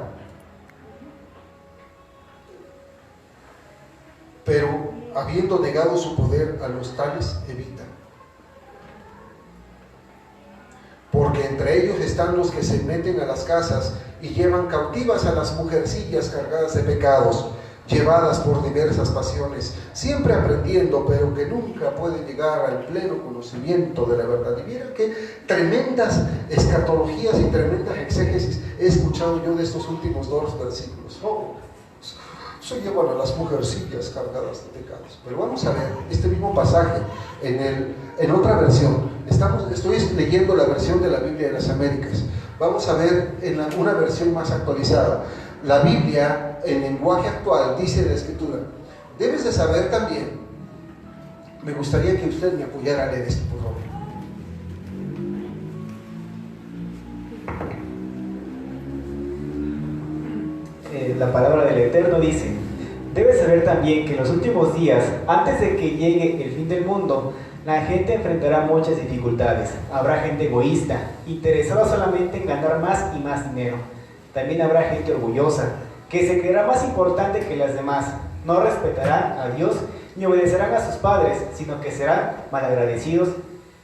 pero habiendo negado su poder a los tales evitan. Porque entre ellos están los que se meten a las casas y llevan cautivas a las mujercillas cargadas de pecados, llevadas por diversas pasiones, siempre aprendiendo, pero que nunca pueden llegar al pleno conocimiento de la verdad. Y miren qué tremendas escatologías y tremendas exégesis he escuchado yo de estos últimos 2 versículos. Se llevan a las mujercillas cargadas de pecados. Pero vamos a ver este mismo pasaje en otra versión. Estoy leyendo la versión de la Biblia de las Américas. Vamos a ver una versión más actualizada. La Biblia, en lenguaje actual, dice la Escritura: debes de saber también. Me gustaría que usted me apoyara a leer esto, por favor. La palabra del Eterno dice: debes saber también que en los últimos días, antes de que llegue el fin del mundo, la gente enfrentará muchas dificultades. Habrá gente egoísta, interesada solamente en ganar más y más dinero. También habrá gente orgullosa, que se creerá más importante que las demás. No respetarán a Dios ni obedecerán a sus padres, sino que serán malagradecidos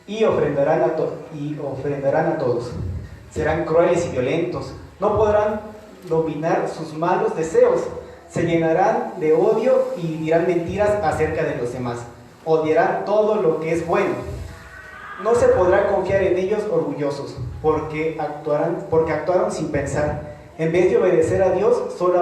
y ofrendarán a todos. Serán crueles y violentos. No podrán dominar sus malos deseos. Se llenarán de odio y dirán mentiras acerca de los demás. Odiarán todo lo que es bueno. No se podrá confiar en ellos orgullosos, porque actuaron sin pensar. En vez de obedecer a Dios, solo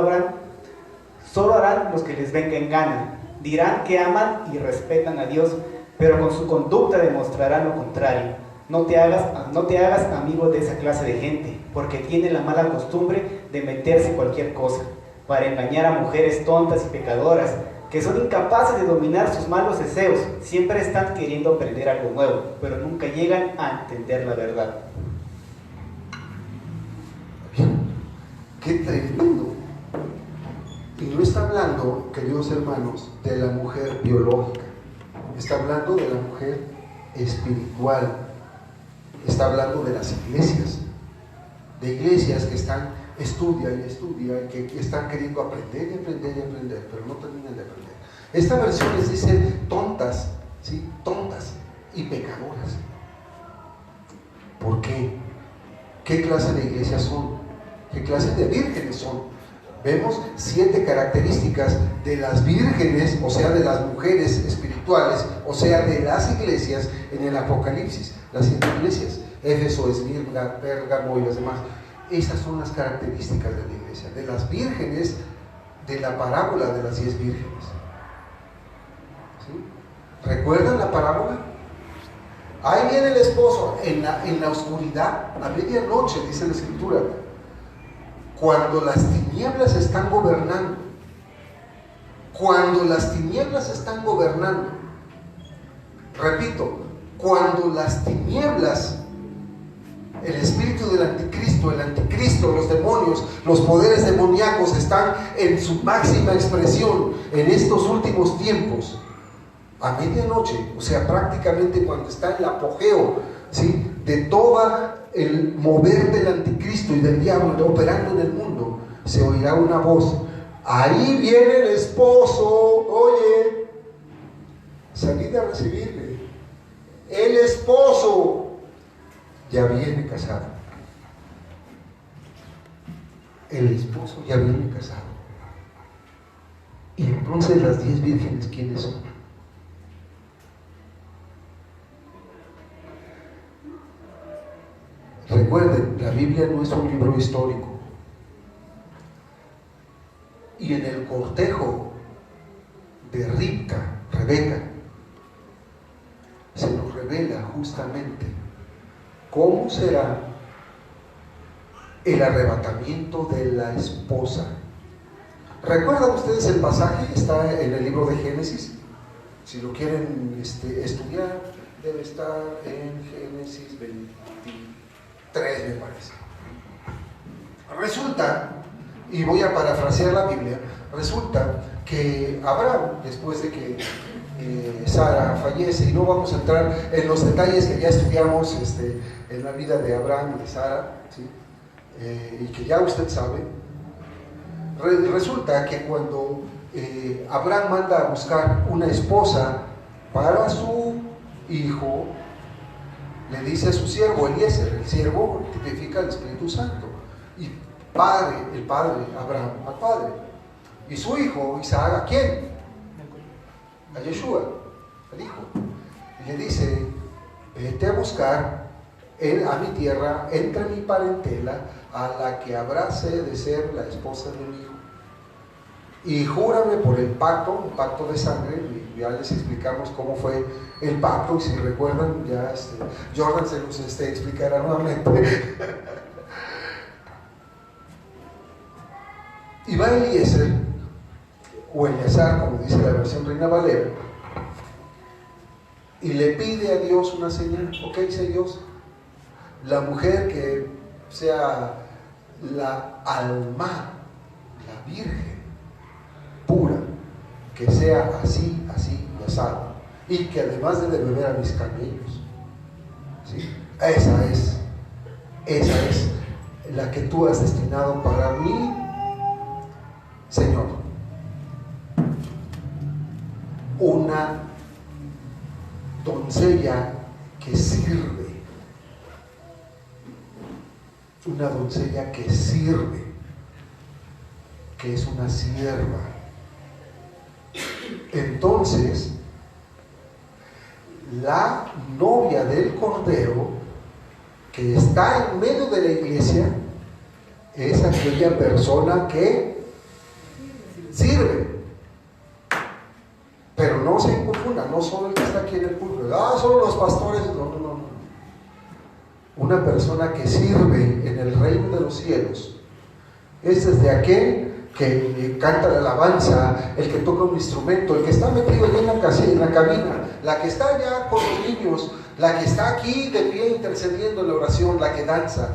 harán los que les venga en gana. Dirán que aman y respetan a Dios, pero con su conducta demostrarán lo contrario. No te hagas amigo de esa clase de gente, porque tiene la mala costumbre de meterse en cualquier cosa, para engañar a mujeres tontas y pecadoras, que son incapaces de dominar sus malos deseos. Siempre están queriendo aprender algo nuevo, pero nunca llegan a entender la verdad. ¡Qué tremendo! Y no está hablando, queridos hermanos, de la mujer biológica. Está hablando de la mujer espiritual. Está hablando de las iglesias. De iglesias que están estudia y estudia, y que están queriendo aprender y aprender y aprender, pero no terminan de aprender. Esta versión les dice tontas, ¿sí? Tontas y pecadoras. ¿Por qué? ¿Qué clase de iglesias son? ¿Qué clase de vírgenes son? Vemos 7 características de las vírgenes, o sea, de las mujeres espirituales, o sea, de las iglesias en el Apocalipsis. Las 7 iglesias, Éfeso, Esmirna, Pérgamo y las demás. Esas son las características de la iglesia, de las vírgenes de la parábola de las 10 vírgenes. ¿Sí? ¿Recuerdan la parábola? Ahí viene el esposo en la oscuridad, a medianoche, dice la Escritura, cuando las tinieblas están gobernando. Cuando las tinieblas están gobernando. Repito, cuando las tinieblas, el espíritu del anticristo, los demonios, los poderes demoníacos están en su máxima expresión en estos últimos tiempos, a medianoche, o sea, prácticamente cuando está el apogeo, ¿sí?, de todo el mover del anticristo y del diablo operando en el mundo, se oirá una voz: ahí viene el esposo, oye, salid a recibirle. El esposo ya viene casado. El esposo ya viene casado. Y entonces las 10 vírgenes, ¿quiénes son? Recuerden, la Biblia no es un libro histórico. Y en el cortejo de Rebeca, se nos revela justamente cómo será el arrebatamiento de la esposa. ¿Recuerdan ustedes el pasaje? Está en el libro de Génesis. Si lo quieren estudiar, debe estar en Génesis 23, me parece. Resulta, y voy a parafrasear la Biblia, resulta que Abraham, después de que Sara fallece, y no vamos a entrar en los detalles que ya estudiamos en la vida de Abraham y de Sara, ¿sí?, y que ya usted sabe, resulta que cuando Abraham manda a buscar una esposa para su hijo, le dice a su siervo Eliezer, el siervo tipifica al Espíritu Santo, y el padre, Abraham, al padre, y su hijo Isaac, ¿a quién? A Yeshua, al hijo. Y le dice: vete a buscar a mi tierra, entre mi parentela, a la que habrase de ser la esposa de mi hijo, y júrame por el pacto, un pacto de sangre. Y ya les explicamos cómo fue el pacto, y si recuerdan, ya Jordan se los explicará nuevamente. Y va Eliezer, o Eleazar, como dice la versión Reina Valera, y le pide a Dios una señal. Ok, dice Dios, la mujer que sea la alma, la virgen pura, que sea así, así y asado, y que además de beber a mis camellos, ¿sí? Esa es la que tú has destinado para mí, Señor. Una doncella que sirve, una doncella que sirve, que es una sierva. Entonces, la novia del Cordero, que está en medio de la iglesia, es aquella persona que sirve. Pero no se confunda, no solo el que está aquí en el púlpito, solo los pastores, no. Una persona que sirve en el reino de los cielos es desde aquel que canta la alabanza, el que toca un instrumento, el que está metido allí en la cabina, la que está allá con los niños, la que está aquí de pie intercediendo en la oración, la que danza,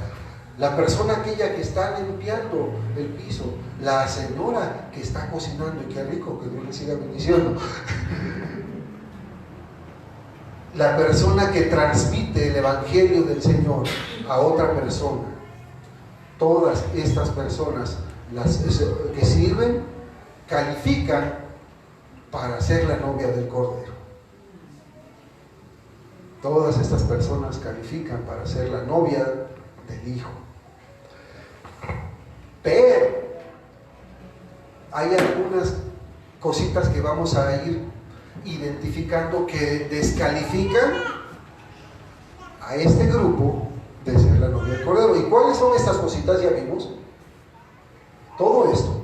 la persona aquella que está limpiando el piso, la señora que está cocinando, y qué rico, que Dios le siga bendiciendo, la persona que transmite el evangelio del Señor a otra persona, todas estas personas que sirven califican para ser la novia del Cordero. Todas estas personas califican para ser la novia del Hijo. Pero hay algunas cositas que vamos a ir identificando que descalifican a este grupo de ser la novia del Cordero. ¿Y cuáles son estas cositas? Ya vimos todo esto.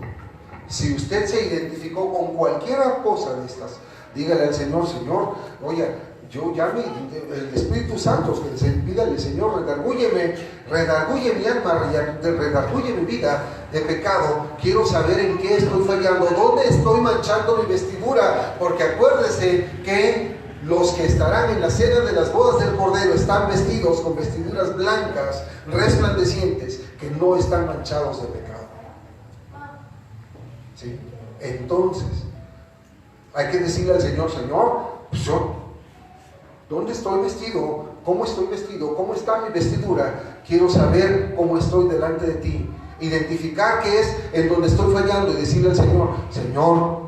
Si usted se identificó con cualquier cosa de estas, dígale al Señor: Señor, oye, yo ya el Espíritu Santo, pídale: Señor, redarguye mi alma, redarguye mi vida de pecado. Quiero saber en qué estoy fallando, dónde estoy manchando mi vestidura, porque acuérdese que los que estarán en la cena de las bodas del Cordero están vestidos con vestiduras blancas, resplandecientes, que no están manchados de pecado. ¿Sí? Entonces, hay que decirle al Señor: Señor, pues ¿dónde estoy vestido? ¿Cómo estoy vestido? ¿Cómo está mi vestidura? Quiero saber cómo estoy delante de ti. Identificar qué es en donde estoy fallando y decirle al Señor: Señor,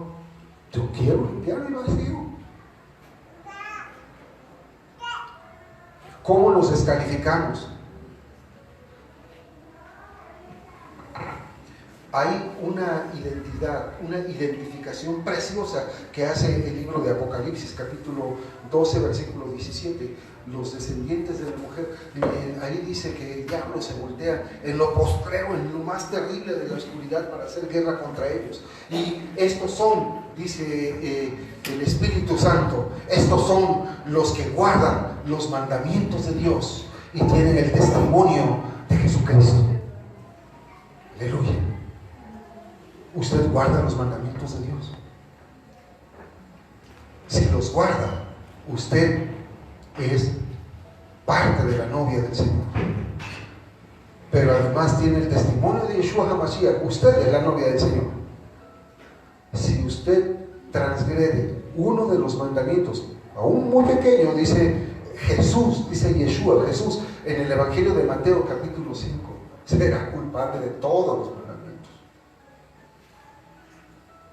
yo quiero limpiar mi vestido. ¿Cómo nos descalificamos? Hay una identidad, una identificación preciosa que hace el libro de Apocalipsis, capítulo 12, versículo 17. Los descendientes de la mujer, ahí dice que el diablo se voltea en lo postrero, en lo más terrible de la oscuridad, para hacer guerra contra ellos. Y estos son, dice el Espíritu Santo, estos son los que guardan los mandamientos de Dios y tienen el testimonio de Jesucristo. Aleluya. ¿Usted guarda los mandamientos de Dios? Si los guarda, usted es parte de la novia del Señor. Pero además tiene el testimonio de Yeshua HaMashiach. Usted es la novia del Señor. Si usted transgrede uno de los mandamientos, aún muy pequeño, dice Jesús, dice Yeshua, Jesús, en el Evangelio de Mateo capítulo 5, será culpable de todos los mandamientos.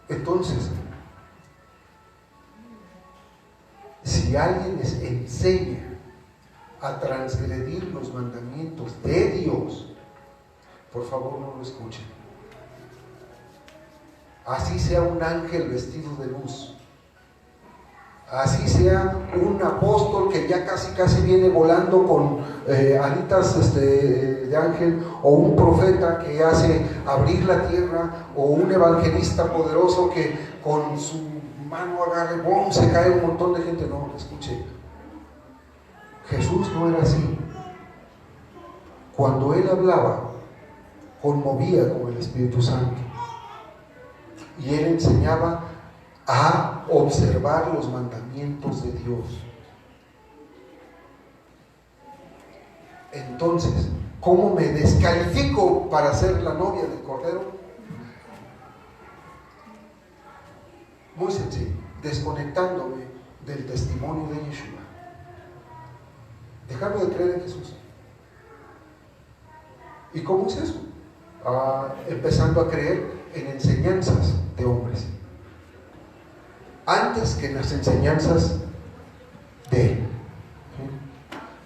Entonces, si alguien les enseña a transgredir los mandamientos de Dios, por favor no lo escuchen. Así sea un ángel vestido de luz, así sea un apóstol que ya casi viene volando con alitas de ángel, o un profeta que hace abrir la tierra, o un evangelista poderoso que con su mano agarre, ¡bum!, se cae un montón de gente. No, escuche, Jesús no era así. Cuando Él hablaba, conmovía con el Espíritu Santo, y Él enseñaba a observar los mandamientos de Dios. Entonces, ¿cómo me descalifico para ser la novia del Cordero? Muy sencillo: desconectándome del testimonio de Yeshua, dejando de creer en Jesús. ¿Y cómo es eso? Empezando a creer en enseñanzas de hombres antes que en las enseñanzas de Él.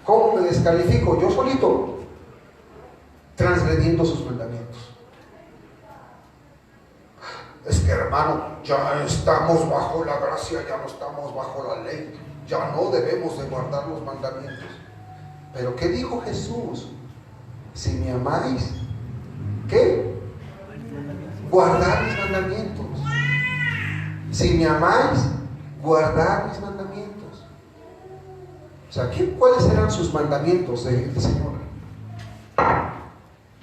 ¿Cómo me descalifico? Yo solito, transgrediendo sus mandamientos. Es que, hermano, ya estamos bajo la gracia, ya no estamos bajo la ley, ya no debemos de guardar los mandamientos. Pero ¿qué dijo Jesús? Si me amáis, ¿qué? Guardar mis mandamientos. Si me amáis, guardar mis mandamientos. O sea, ¿cuáles serán sus mandamientos del Señor?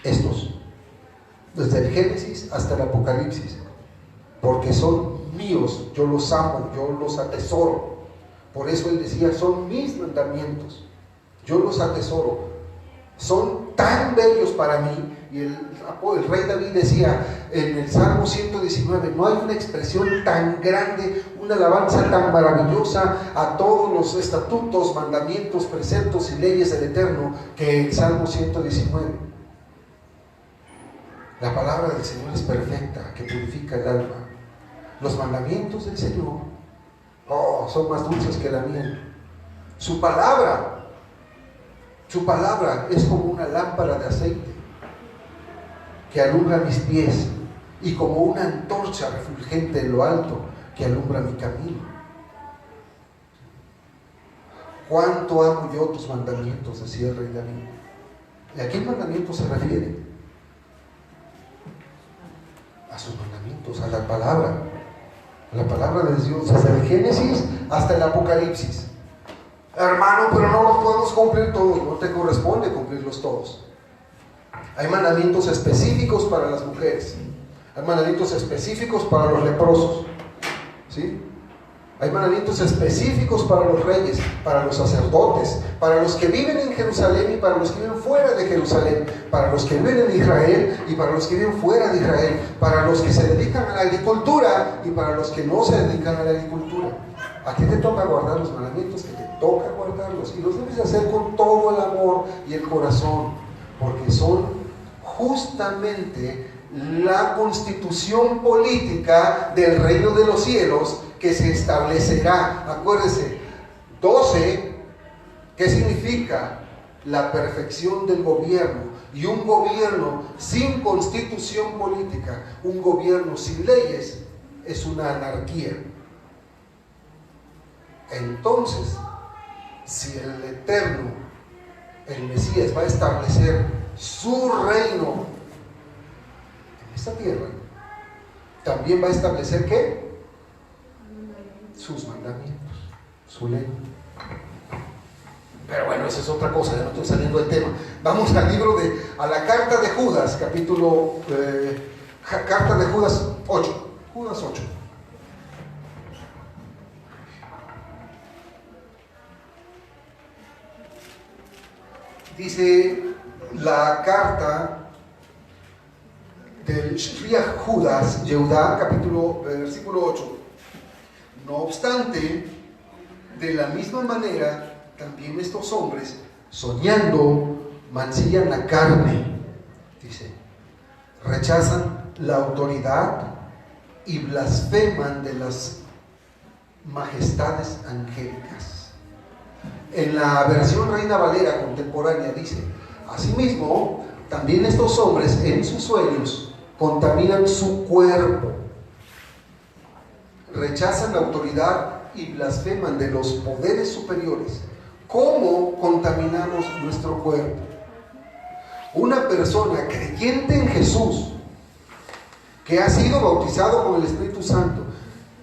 Estos, desde el Génesis hasta el Apocalipsis, porque son míos, yo los amo, yo los atesoro. Por eso Él decía: son mis mandamientos, yo los atesoro, son tan bellos para mí. Y el rey David decía en el Salmo 119: no hay una expresión tan grande, una alabanza tan maravillosa a todos los estatutos, mandamientos, preceptos y leyes del Eterno que el Salmo 119. La palabra del Señor es perfecta, que purifica el alma. Los mandamientos del Señor, son más dulces que la miel. Su palabra es como una lámpara de aceite que alumbra mis pies y como una antorcha refulgente en lo alto que alumbra mi camino. ¿Cuánto amo yo tus mandamientos?, decía el rey David. ¿Y a qué mandamientos se refiere? A sus mandamientos, a la palabra de Dios, desde el Génesis hasta el Apocalipsis. Hermano, pero no los podemos cumplir todos. No te corresponde cumplirlos todos. Hay mandamientos específicos para las mujeres, hay mandamientos específicos para los leprosos, ¿sí? Hay mandamientos específicos para los reyes, para los sacerdotes, para los que viven en Jerusalén y para los que viven fuera de Jerusalén, para los que viven en Israel y para los que viven fuera de Israel, para los que se dedican a la agricultura y para los que no se dedican a la agricultura. ¿A ti te toca guardar los mandamientos? Que te toca guardarlos, y los debes hacer con todo el amor y el corazón, porque son justamente la constitución política del reino de los cielos que se establecerá. Acuérdese, 12, ¿qué significa? La perfección del gobierno. Y un gobierno sin constitución política, un gobierno sin leyes, es una anarquía. Entonces, si el Eterno, el Mesías, va a establecer su reino en esta tierra, también va a establecer ¿qué? Sus mandamientos, su ley. Pero bueno, esa es otra cosa, ya no estoy saliendo del tema. Vamos a la carta de Judas, carta de Judas 8. Judas 8. Dice la carta del Shliach Judas, Yehudá, versículo 8. No obstante, de la misma manera, también estos hombres, soñando, mancillan la carne, dice, rechazan la autoridad y blasfeman de las majestades angélicas. En la versión Reina Valera contemporánea dice, asimismo, también estos hombres en sus sueños contaminan su cuerpo, rechazan la autoridad y blasfeman de los poderes superiores. ¿Cómo contaminamos nuestro cuerpo? Una persona creyente en Jesús, que ha sido bautizado con el Espíritu Santo,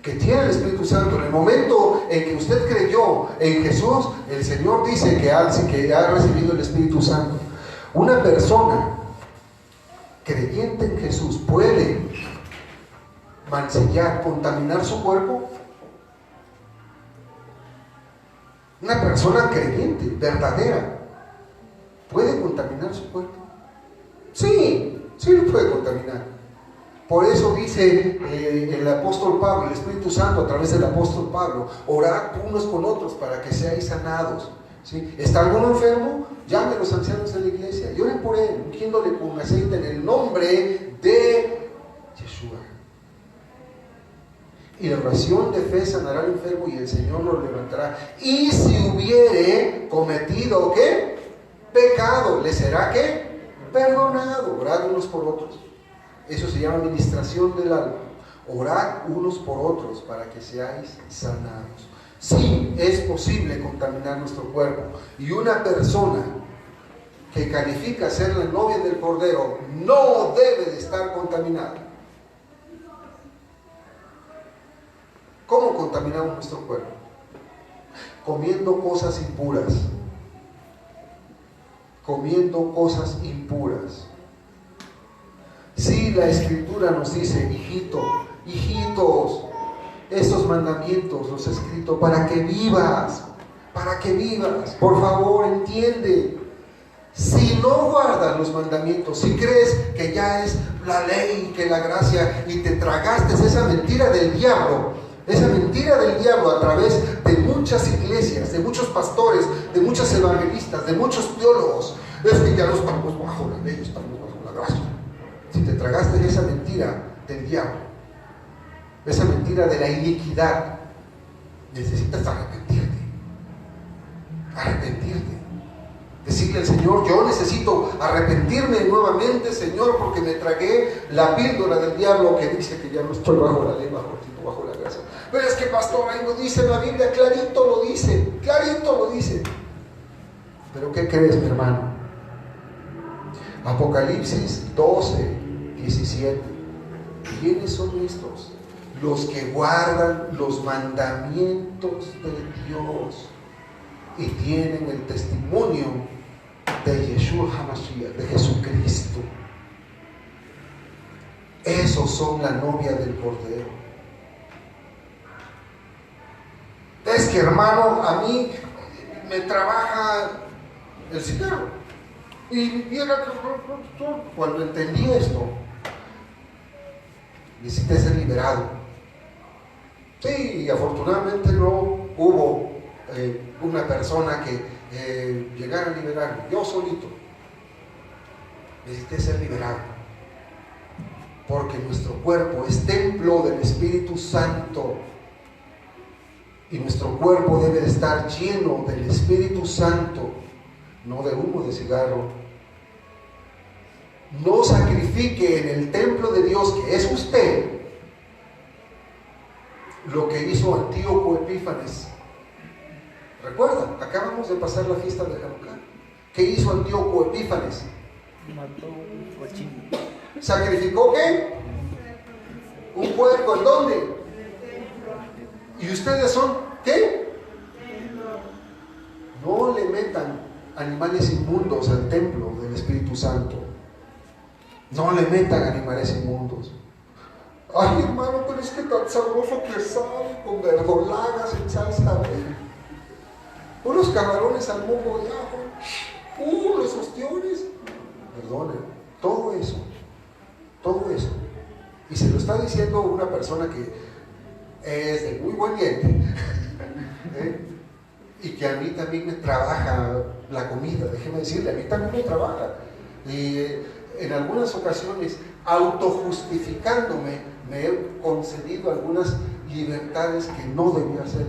que tiene el Espíritu Santo, en el momento en que usted creyó en Jesús, el Señor dice que ha recibido el Espíritu Santo. Una persona creyente en Jesús puede mancillar, contaminar su cuerpo. Una persona creyente, verdadera, ¿puede contaminar su cuerpo? Sí lo puede contaminar. Por eso dice el apóstol Pablo, el Espíritu Santo a través del apóstol Pablo, orad unos con otros para que seáis sanados. ¿Sí? ¿Está alguno enfermo? Llame a los ancianos de la iglesia y oren por él, ungiéndole con aceite en el nombre de Yeshua. Y la oración de fe sanará al enfermo y el Señor lo levantará. Y si hubiere cometido ¿qué? Pecado, le será ¿qué? Perdonado. Orad unos por otros. Eso se llama administración del alma. Orad unos por otros para que seáis sanados. Sí, es posible contaminar nuestro cuerpo. Y una persona que califica ser la novia del Cordero no debe de estar contaminada. ¿Cómo contaminamos nuestro cuerpo? Comiendo cosas impuras. Comiendo cosas impuras. Sí, la Escritura nos dice, hijitos, estos mandamientos los he escrito para que vivas, por favor, entiende. Si no guardas los mandamientos, si crees que ya es la ley, que la gracia, y te tragaste esa mentira del diablo a través de muchas iglesias, de muchos pastores, de muchos evangelistas, de muchos teólogos, es que ya no estamos bajo la ley, estamos bajo la gracia. Si te tragaste esa mentira del diablo, esa mentira de la iniquidad, necesitas arrepentirte. Decirle al Señor: yo necesito arrepentirme nuevamente, Señor, porque me tragué la píldora del diablo que dice que ya no estoy bajo la ley, bajo la gracia. Pero es que, pastor, ahí lo dice la Biblia, clarito lo dice. Pero ¿qué crees, mi hermano? Apocalipsis 12, 17. ¿Quiénes son estos? Los que guardan los mandamientos de Dios y tienen el testimonio de Yeshua HaMashiach, de Jesucristo. Esos son la novia del Cordero. Es que, hermano, a mí me trabaja el cigarro. Y mira, cuando entendí esto, necesité ser liberado. Sí, afortunadamente no hubo una persona que llegara a liberarme. Yo solito necesité ser liberado, porque nuestro cuerpo es templo del Espíritu Santo y nuestro cuerpo debe de estar lleno del Espíritu Santo, no de humo de cigarro. No sacrifique en el templo de Dios, que es usted, lo que hizo Antíoco Epífanes. ¿Recuerdan? Acabamos de pasar la fiesta de Hanukkah. ¿Qué hizo Antíoco Epífanes? Mató un cochino. ¿Sacrificó qué? Un puerco. ¿En dónde? ¿Y ustedes son qué? No le metan animales inmundos al templo del Espíritu Santo. No le metan animales inmundos. Ay, hermano, pero es que tan sabroso que sale con verdolagas en salsa verde, unos camarones al mojo de ajo, los ostiones. Perdonen, todo eso. Y se lo está diciendo una persona que es de muy buen diente, y que a mí también me trabaja la comida. Déjeme decirle, a mí también me trabaja. Y en algunas ocasiones, autojustificándome, me he concedido algunas libertades que no debía hacer.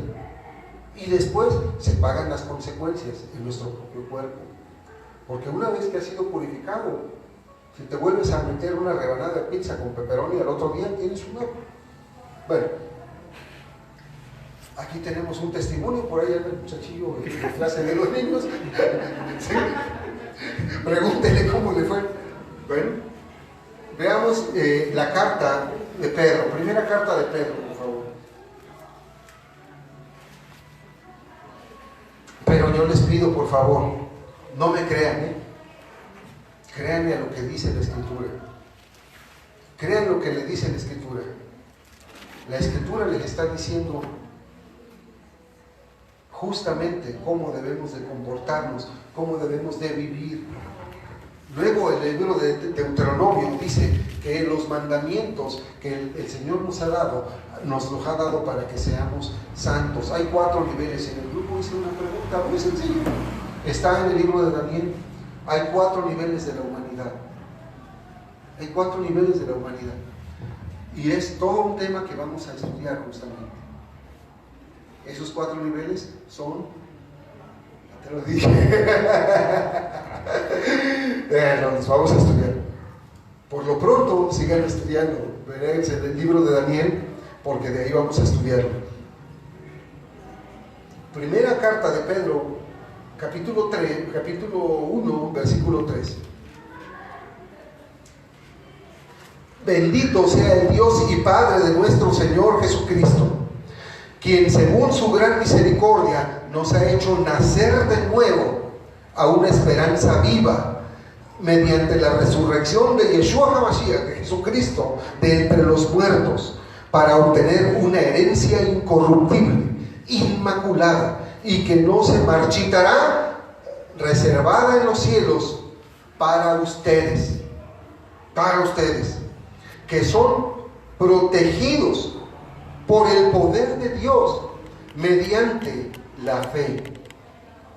Y después se pagan las consecuencias en nuestro propio cuerpo. Porque una vez que has sido purificado, si te vuelves a meter una rebanada de pizza con pepperoni, al otro día tienes una. Bueno, aquí tenemos un testimonio. Por ahí anda el muchachillo de la clase de los niños. ¿Sí? Pregúntele cómo le fue. Bueno, veamos la carta de Pedro, primera carta de Pedro, por favor. Pero yo les pido, por favor, no me crean, créanme a lo que dice la Escritura. Crean lo que le dice la Escritura. La Escritura les está diciendo justamente cómo debemos de comportarnos, cómo debemos de vivir. Luego el libro de Deuteronomio dice que los mandamientos que el Señor nos los ha dado para que seamos santos. Hay 4 niveles. En el grupo hice una pregunta muy sencilla. Está en el libro de Daniel. Hay 4 niveles de la humanidad. Hay 4 niveles de la humanidad. Y es todo un tema que vamos a estudiar justamente. Esos 4 niveles son... Te lo dije. Los vamos a estudiar. Por lo pronto, sigan estudiando. Veréis en el libro de Daniel, porque de ahí vamos a estudiarlo. Primera carta de Pedro, capítulo 1, versículo 3. Bendito sea el Dios y Padre de nuestro Señor Jesucristo, quien según su gran misericordia nos ha hecho nacer de nuevo a una esperanza viva mediante la resurrección de Yeshua HaMashiach, de Jesucristo, de entre los muertos, para obtener una herencia incorruptible, inmaculada y que no se marchitará, reservada en los cielos para ustedes, que son protegidos por el poder de Dios mediante la fe,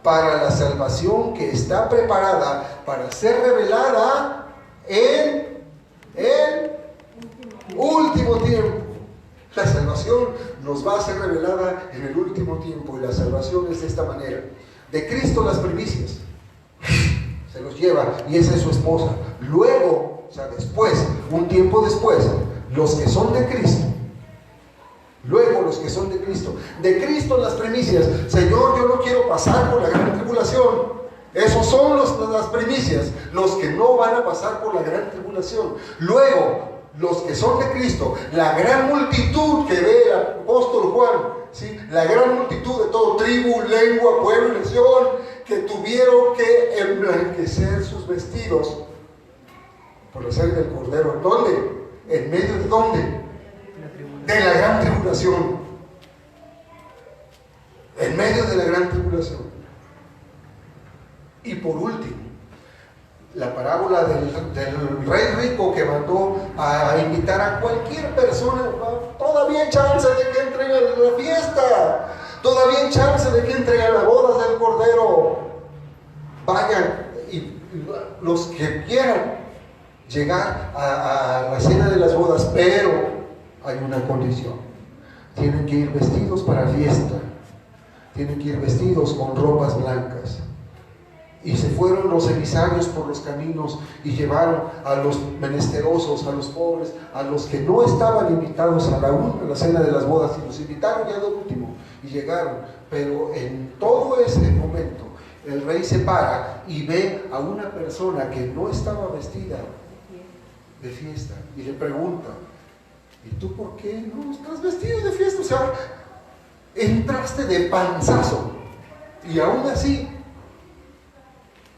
para la salvación que está preparada para ser revelada en último tiempo. La salvación nos va a ser revelada en el último tiempo, y la salvación es de esta manera. De Cristo las primicias, se los lleva, y esa es su esposa. Luego, o sea, después, un tiempo después, los que son de Cristo. Luego los que son de Cristo las primicias. Señor, yo no quiero pasar por la gran tribulación. Esos son las primicias, los que no van a pasar por la gran tribulación. Luego, los que son de Cristo, la gran multitud que ve el apóstol Juan, ¿sí? La gran multitud de todo tribu, lengua, pueblo y nación, que tuvieron que emblanquecer sus vestidos por la sangre del Cordero. ¿En dónde? ¿En medio de dónde? De la gran tribulación. En medio de la gran tribulación. Y por último, la parábola del rey rico que mandó a invitar a cualquier persona. Todavía hay chance de que entren a la fiesta, todavía hay chance de que entren a las bodas del Cordero. Vayan, y los que quieran llegar a la cena de las bodas, pero hay una condición: tienen que ir vestidos para fiesta, tienen que ir vestidos con ropas blancas. Y se fueron los emisarios por los caminos y llevaron a los menesterosos, a los pobres, a los que no estaban invitados a la cena de las bodas, y los invitaron ya de último y llegaron. Pero en todo ese momento el rey se para y ve a una persona que no estaba vestida de fiesta y le pregunta: ¿y tú por qué no estás vestido de fiesta? O sea, entraste de panzazo y aún así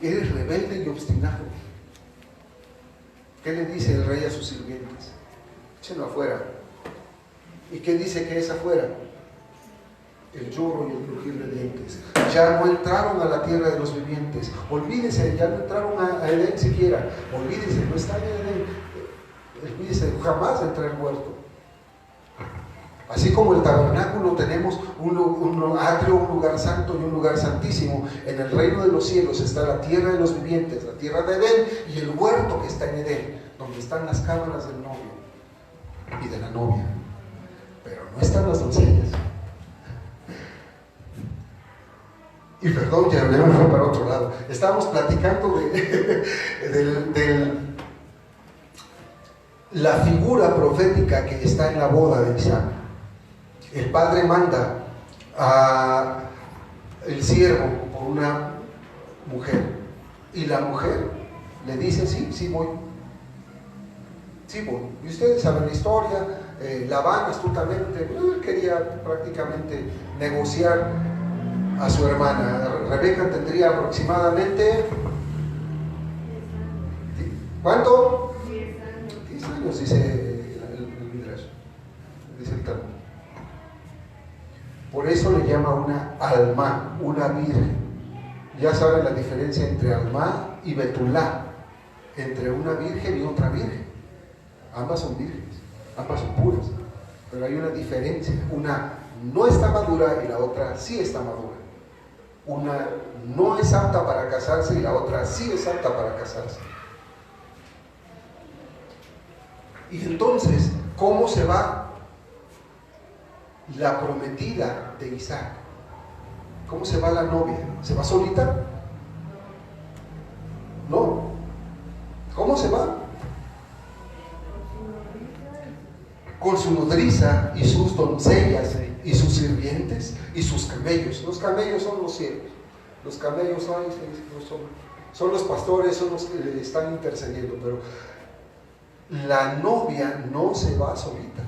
eres rebelde y obstinado. ¿Qué le dice el rey a sus sirvientes? Échenlo afuera. ¿Y qué dice que es afuera? El lloro y el crujir de dientes. Ya no entraron a la tierra de los vivientes. Olvídese, ya no entraron a Edén siquiera. Olvídese, no están en Edén. Olvídese, jamás entrar al huerto. Así como el tabernáculo tenemos un atrio, un lugar santo y un lugar santísimo, en el reino de los cielos está la tierra de los vivientes, la tierra de Edén, y el huerto que está en Edén, donde están las cámaras del novio y de la novia. Pero no están las doncellas. Y perdón, ya me fui para otro lado. Estábamos platicando de la figura profética que está en la boda de Isaac. El padre manda a el siervo por una mujer, y la mujer le dice: sí voy. Y ustedes saben la historia. Labán astutamente quería prácticamente negociar a su hermana. Rebeca tendría aproximadamente, ¿cuánto? 10 años, dice el Midrash, dice el Talmud. Por eso le llama una alma, una virgen. Ya saben la diferencia entre alma y betulá, entre una virgen y otra virgen. Ambas son vírgenes, ambas son puras, pero hay una diferencia. Una no está madura y la otra sí está madura. Una no es apta para casarse y la otra sí es apta para casarse. Y entonces, ¿cómo se va la prometida de Isaac? ¿Cómo se va la novia? ¿Se va solita? ¿No? ¿Cómo se va? Con su nodriza y sus doncellas y sus sirvientes y sus camellos. Los camellos son los siervos. Los camellos son los pastores, son los que le están intercediendo. Pero la novia no se va solita.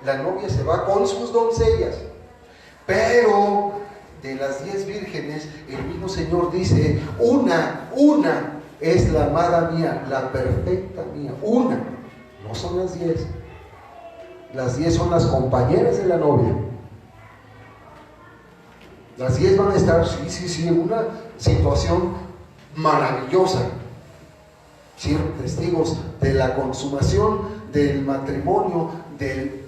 La novia se va con sus doncellas. Pero de las 10 vírgenes, el mismo Señor dice: una es la amada mía, la perfecta mía. Una, no son las 10. Las 10 son las compañeras de la novia. Las 10 van a estar, sí, en una situación maravillosa, siendo testigos de la consumación del matrimonio del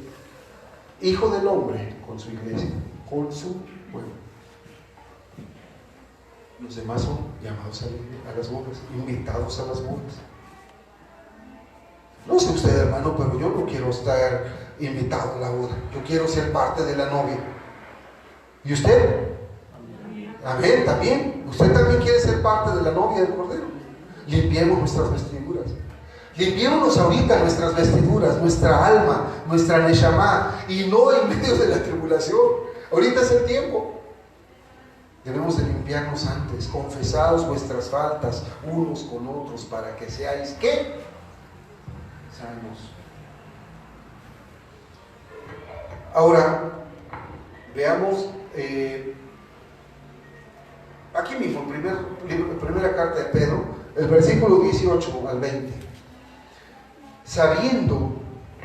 Hijo del Hombre con su iglesia, con su pueblo. Los demás son llamados a las bodas, invitados a las bodas. No sé usted, hermano, pero yo no quiero estar invitado a la boda. Yo quiero ser parte de la novia. ¿Y usted? Amén, también. Usted también quiere ser parte de la novia del Cordero. Limpiemos nuestras vestiduras. Limpiémonos ahorita nuestras vestiduras, nuestra alma, nuestra neshama, y no en medio de la tribulación. Ahorita es el tiempo. Debemos de limpiarnos antes. Confesaos vuestras faltas unos con otros para que seáis, ¿qué? Sanos. Ahora, veamos aquí mismo, primera carta de Pedro, el versículo 18 al 20. Sabiendo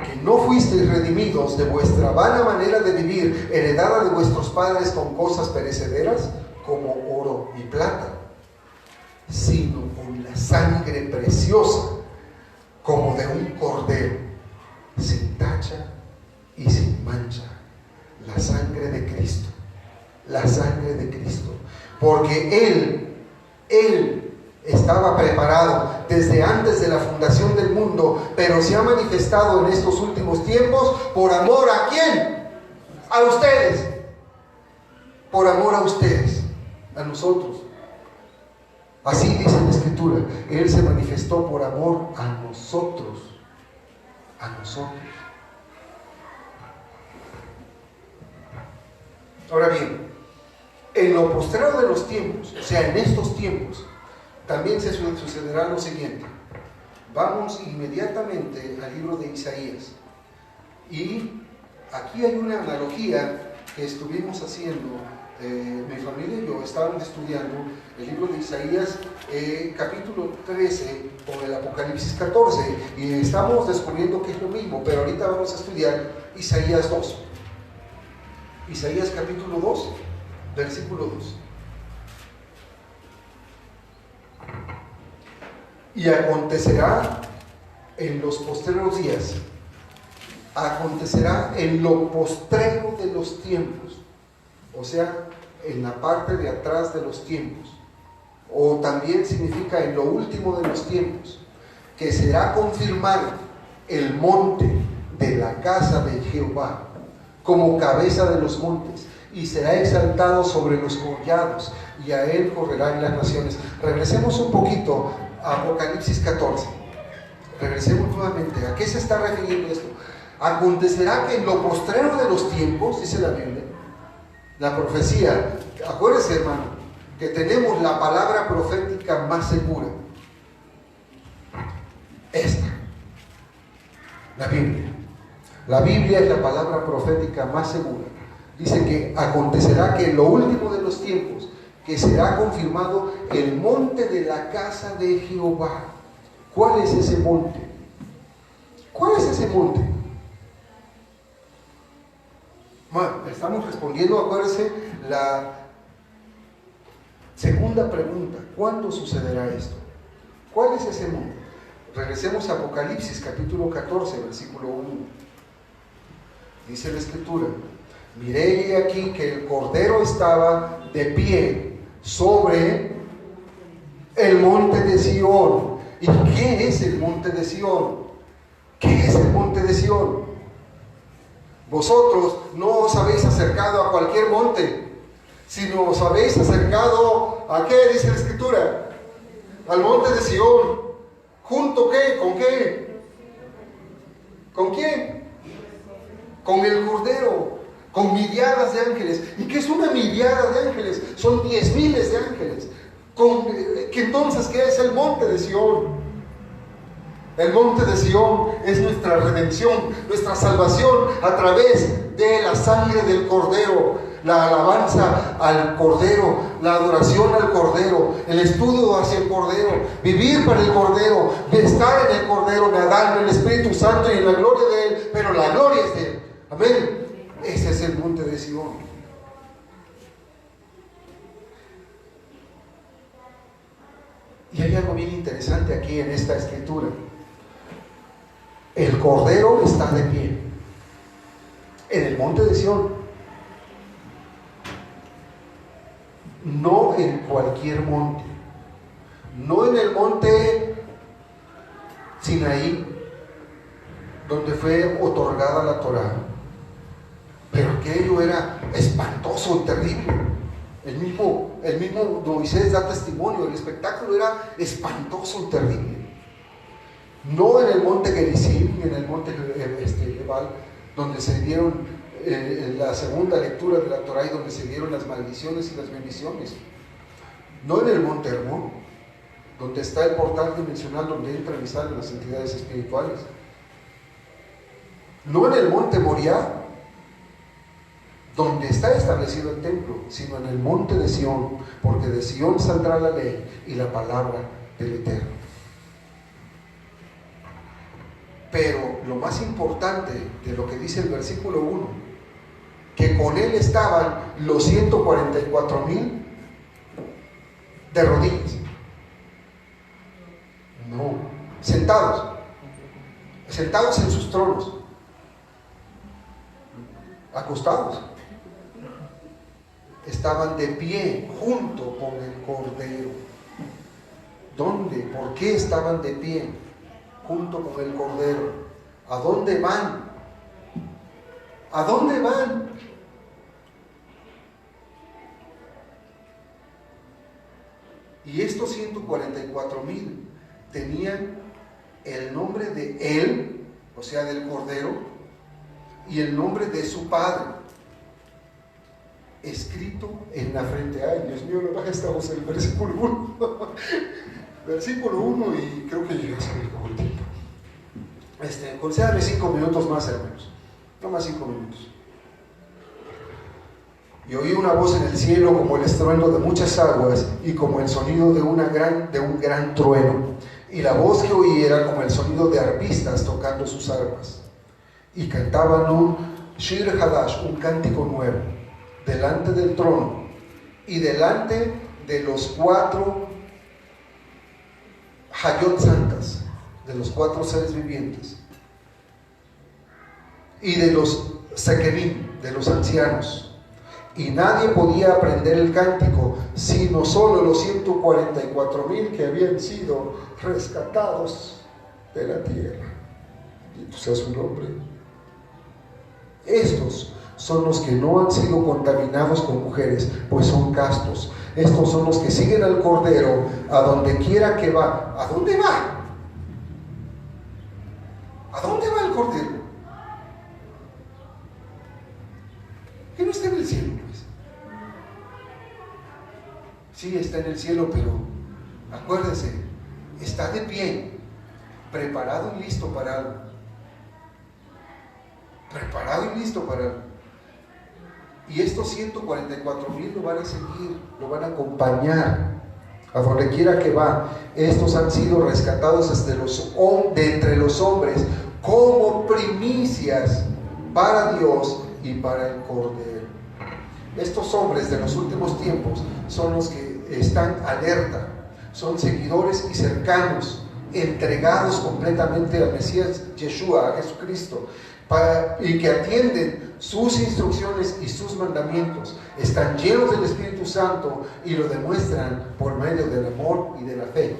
que no fuisteis redimidos de vuestra vana manera de vivir, heredada de vuestros padres con cosas perecederas, como oro y plata, sino con la sangre preciosa, como de un cordero, sin tacha y sin mancha, la sangre de Cristo, la sangre de Cristo, porque Él estaba preparado desde antes de la fundación del mundo, pero se ha manifestado en estos últimos tiempos por amor ¿a quién? A ustedes, por amor a ustedes, a nosotros. Así dice la Escritura, Él se manifestó por amor a nosotros, a nosotros. Ahora bien, en lo postrero de los tiempos, o sea, en estos tiempos, también se sucederá lo siguiente. Vamos inmediatamente al libro de Isaías. Y aquí hay una analogía que estuvimos haciendo, mi familia y yo estábamos estudiando el libro de Isaías, capítulo 13 con el Apocalipsis 14, y estamos descubriendo que es lo mismo, pero ahorita vamos a estudiar Isaías 2. Isaías capítulo 2, versículo 2. Y acontecerá en los postreros días, acontecerá en lo postrero de los tiempos, o sea, en la parte de atrás de los tiempos, o también significa en lo último de los tiempos, que será confirmado el monte de la casa de Jehová como cabeza de los montes, y será exaltado sobre los collados, y a él correrán las naciones. Regresemos un poquito a Apocalipsis 14. Regresemos nuevamente. ¿A qué se está refiriendo esto? Acontecerá que en lo postrero de los tiempos, dice la Biblia, la profecía, acuérdense, hermano, que tenemos la palabra profética más segura. Esta, la Biblia. La Biblia es la palabra profética más segura. Dice que acontecerá que en lo último de los tiempos, que será confirmado el monte de la casa de Jehová. ¿Cuál es ese monte? ¿Cuál es ese monte? Bueno, estamos respondiendo, acuérdense, la segunda pregunta. ¿Cuándo sucederá esto? ¿Cuál es ese monte? Regresemos a Apocalipsis capítulo 14, versículo 1. Dice la Escritura: miré aquí que el Cordero estaba de pie sobre el monte de Sión. ¿Y qué es el monte de Sión? ¿Qué es el monte de Sión? Vosotros no os habéis acercado a cualquier monte, sino os habéis acercado ¿a qué? Dice la Escritura, al monte de Sión. ¿Junto qué? ¿Con qué? ¿Con quién? Con el Cordero, con miriadas de ángeles. ¿Y qué es una miriada de ángeles? Son 10,000 de ángeles. Entonces, ¿qué es el monte de Sión? El monte de Sión es nuestra redención, nuestra salvación a través de la sangre del Cordero, la alabanza al Cordero, la adoración al Cordero, el estudio hacia el Cordero, vivir para el Cordero, estar en el Cordero, nadar en el Espíritu Santo y en la gloria de Él, pero la gloria es de Él. Amén. Ese es el monte de Sión. Y hay algo bien interesante aquí en esta escritura. El Cordero está de pie en el monte de Sión, no en cualquier monte, no en el monte Sinaí, donde fue otorgada la Torá. Pero aquello era espantoso y terrible. El mismo Moisés da testimonio, el espectáculo era espantoso y terrible. No en el monte Gerizim ni en el monte Ebal, donde se dieron la segunda lectura de la Torá y donde se dieron las maldiciones y las bendiciones. No en el monte Hermón, donde está el portal dimensional donde entran y salen las entidades espirituales. No en el monte Moriah, donde está establecido el templo, sino en el monte de Sión, porque de Sión saldrá la ley y la palabra del Eterno. Pero lo más importante de lo que dice el versículo 1, que con él estaban los 144,000 de rodillas. No, sentados en sus tronos, acostados. Estaban de pie junto con el Cordero. ¿Dónde? ¿Por qué estaban de pie junto con el Cordero? ¿A dónde van? ¿A dónde van? Y estos 144,000 tenían el nombre de él, o sea, del Cordero, y el nombre de su Padre escrito en la frente. Ay, Dios mío, no, estamos en el versículo 1. Versículo 1, y creo que ya se me acabó el tiempo. Concédame 5 minutos más, hermanos. No más 5 minutos. Y oí una voz en el cielo como el estruendo de muchas aguas y como el sonido de un gran trueno. Y la voz que oí era como el sonido de arpistas tocando sus arpas. Y cantaban un Shir Hadash, un cántico nuevo, delante del trono y delante de los 4 Hayot Santas, de los 4 seres vivientes, y de los Sekenim, de los ancianos. Y nadie podía aprender el cántico, sino solo los 144,000 que habían sido rescatados de la tierra. Bendito sea su nombre. Estos son los que no han sido contaminados con mujeres, pues son castos. Estos son los que siguen al Cordero a donde quiera que va. ¿A dónde va? ¿A dónde va el Cordero? Que no está en el cielo, pues. Sí, está en el cielo, pero acuérdense, está de pie, preparado y listo para algo. Preparado y listo para algo. Y estos 144,000 lo van a seguir, lo van a acompañar a donde quiera que va. Estos han sido rescatados de entre los hombres como primicias para Dios y para el Cordero. Estos hombres de los últimos tiempos son los que están alerta, son seguidores y cercanos, entregados completamente al Mesías Yeshua, a Jesucristo, y que atienden sus instrucciones y sus mandamientos. Están llenos del Espíritu Santo y lo demuestran por medio del amor y de la fe.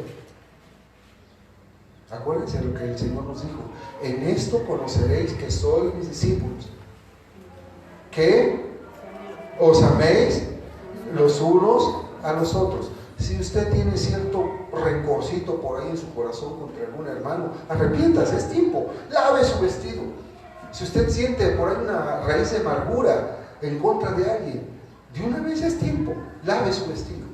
Acuérdense lo que el Señor nos dijo: en esto conoceréis que sois mis discípulos, que os améis los unos a los otros. Si usted tiene cierto rencorcito por ahí en su corazón contra algún hermano, arrepiéntase, es tiempo, lave su vestido. Si usted siente por ahí una raíz de amargura en contra de alguien, de una vez es tiempo, lave su vestido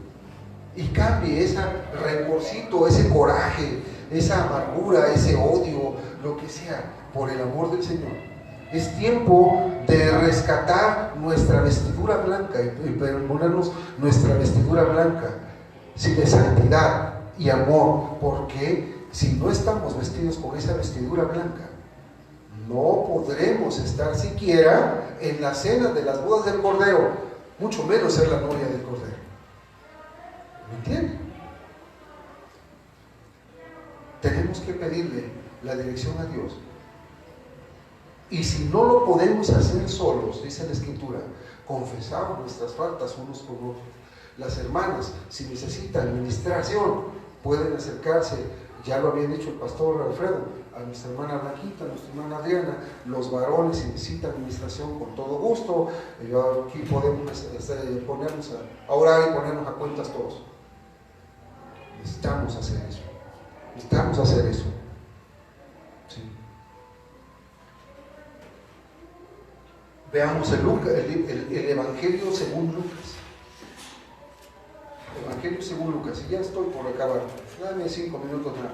y cambie ese rencorcito, ese coraje, esa amargura, ese odio, lo que sea, por el amor del Señor. Es tiempo de rescatar nuestra vestidura blanca y ponernos nuestra vestidura blanca, sí, de santidad y amor, porque si no estamos vestidos con esa vestidura blanca, no podremos estar siquiera en la cena de las bodas del Cordero, mucho menos ser la novia del Cordero. ¿Me entienden? Tenemos que pedirle la dirección a Dios. Y si no lo podemos hacer solos, dice la Escritura, confesamos nuestras faltas unos con otros. Las hermanas, si necesitan administración, pueden acercarse Ya lo había dicho el pastor Alfredo, a nuestra hermana Blanquita, a nuestra hermana Adriana, los varones, si necesitan administración, con todo gusto. Aquí podemos ponernos a orar y ponernos a cuentas todos. Necesitamos hacer eso. Necesitamos hacer eso. Sí. Veamos el Evangelio según Lucas. Evangelio según Lucas, y ya estoy por acabar. Dame 5 minutos nada.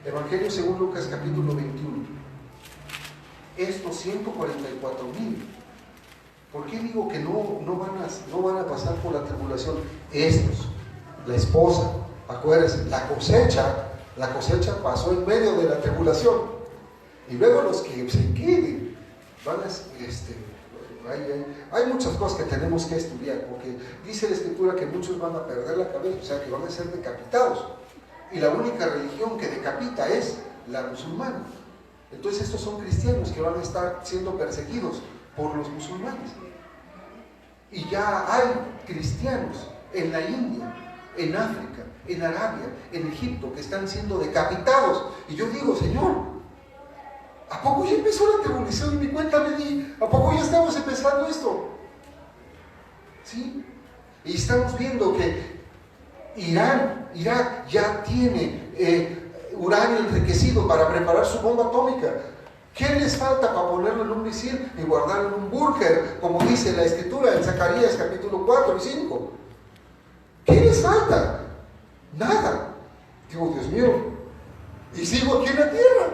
Evangelio según Lucas, capítulo 21. Estos 144,000. ¿Por qué digo que no van a pasar por la tribulación? Estos, la esposa, acuérdense, la cosecha pasó en medio de la tribulación. Y luego los que se queden van a... Hay muchas cosas que tenemos que estudiar, porque dice la Escritura que muchos van a perder la cabeza, o sea que van a ser decapitados. Y la única religión que decapita es la musulmana. Entonces estos son cristianos que van a estar siendo perseguidos por los musulmanes. Y ya hay cristianos en la India, en África, en Arabia, en Egipto, que están siendo decapitados. Y yo digo, Señor, ¿a poco ya empezó la tribulación? Y mi cuenta me di, ¿a poco ya estamos empezando esto? ¿Sí? Y estamos viendo que Irak ya tiene uranio enriquecido para preparar su bomba atómica. ¿Qué les falta para ponerlo en un misil y guardarlo en un búnker, como dice la Escritura en Zacarías capítulo 4 y 5? ¿Qué les falta? Nada. Digo, Dios mío, y sigo aquí en la tierra.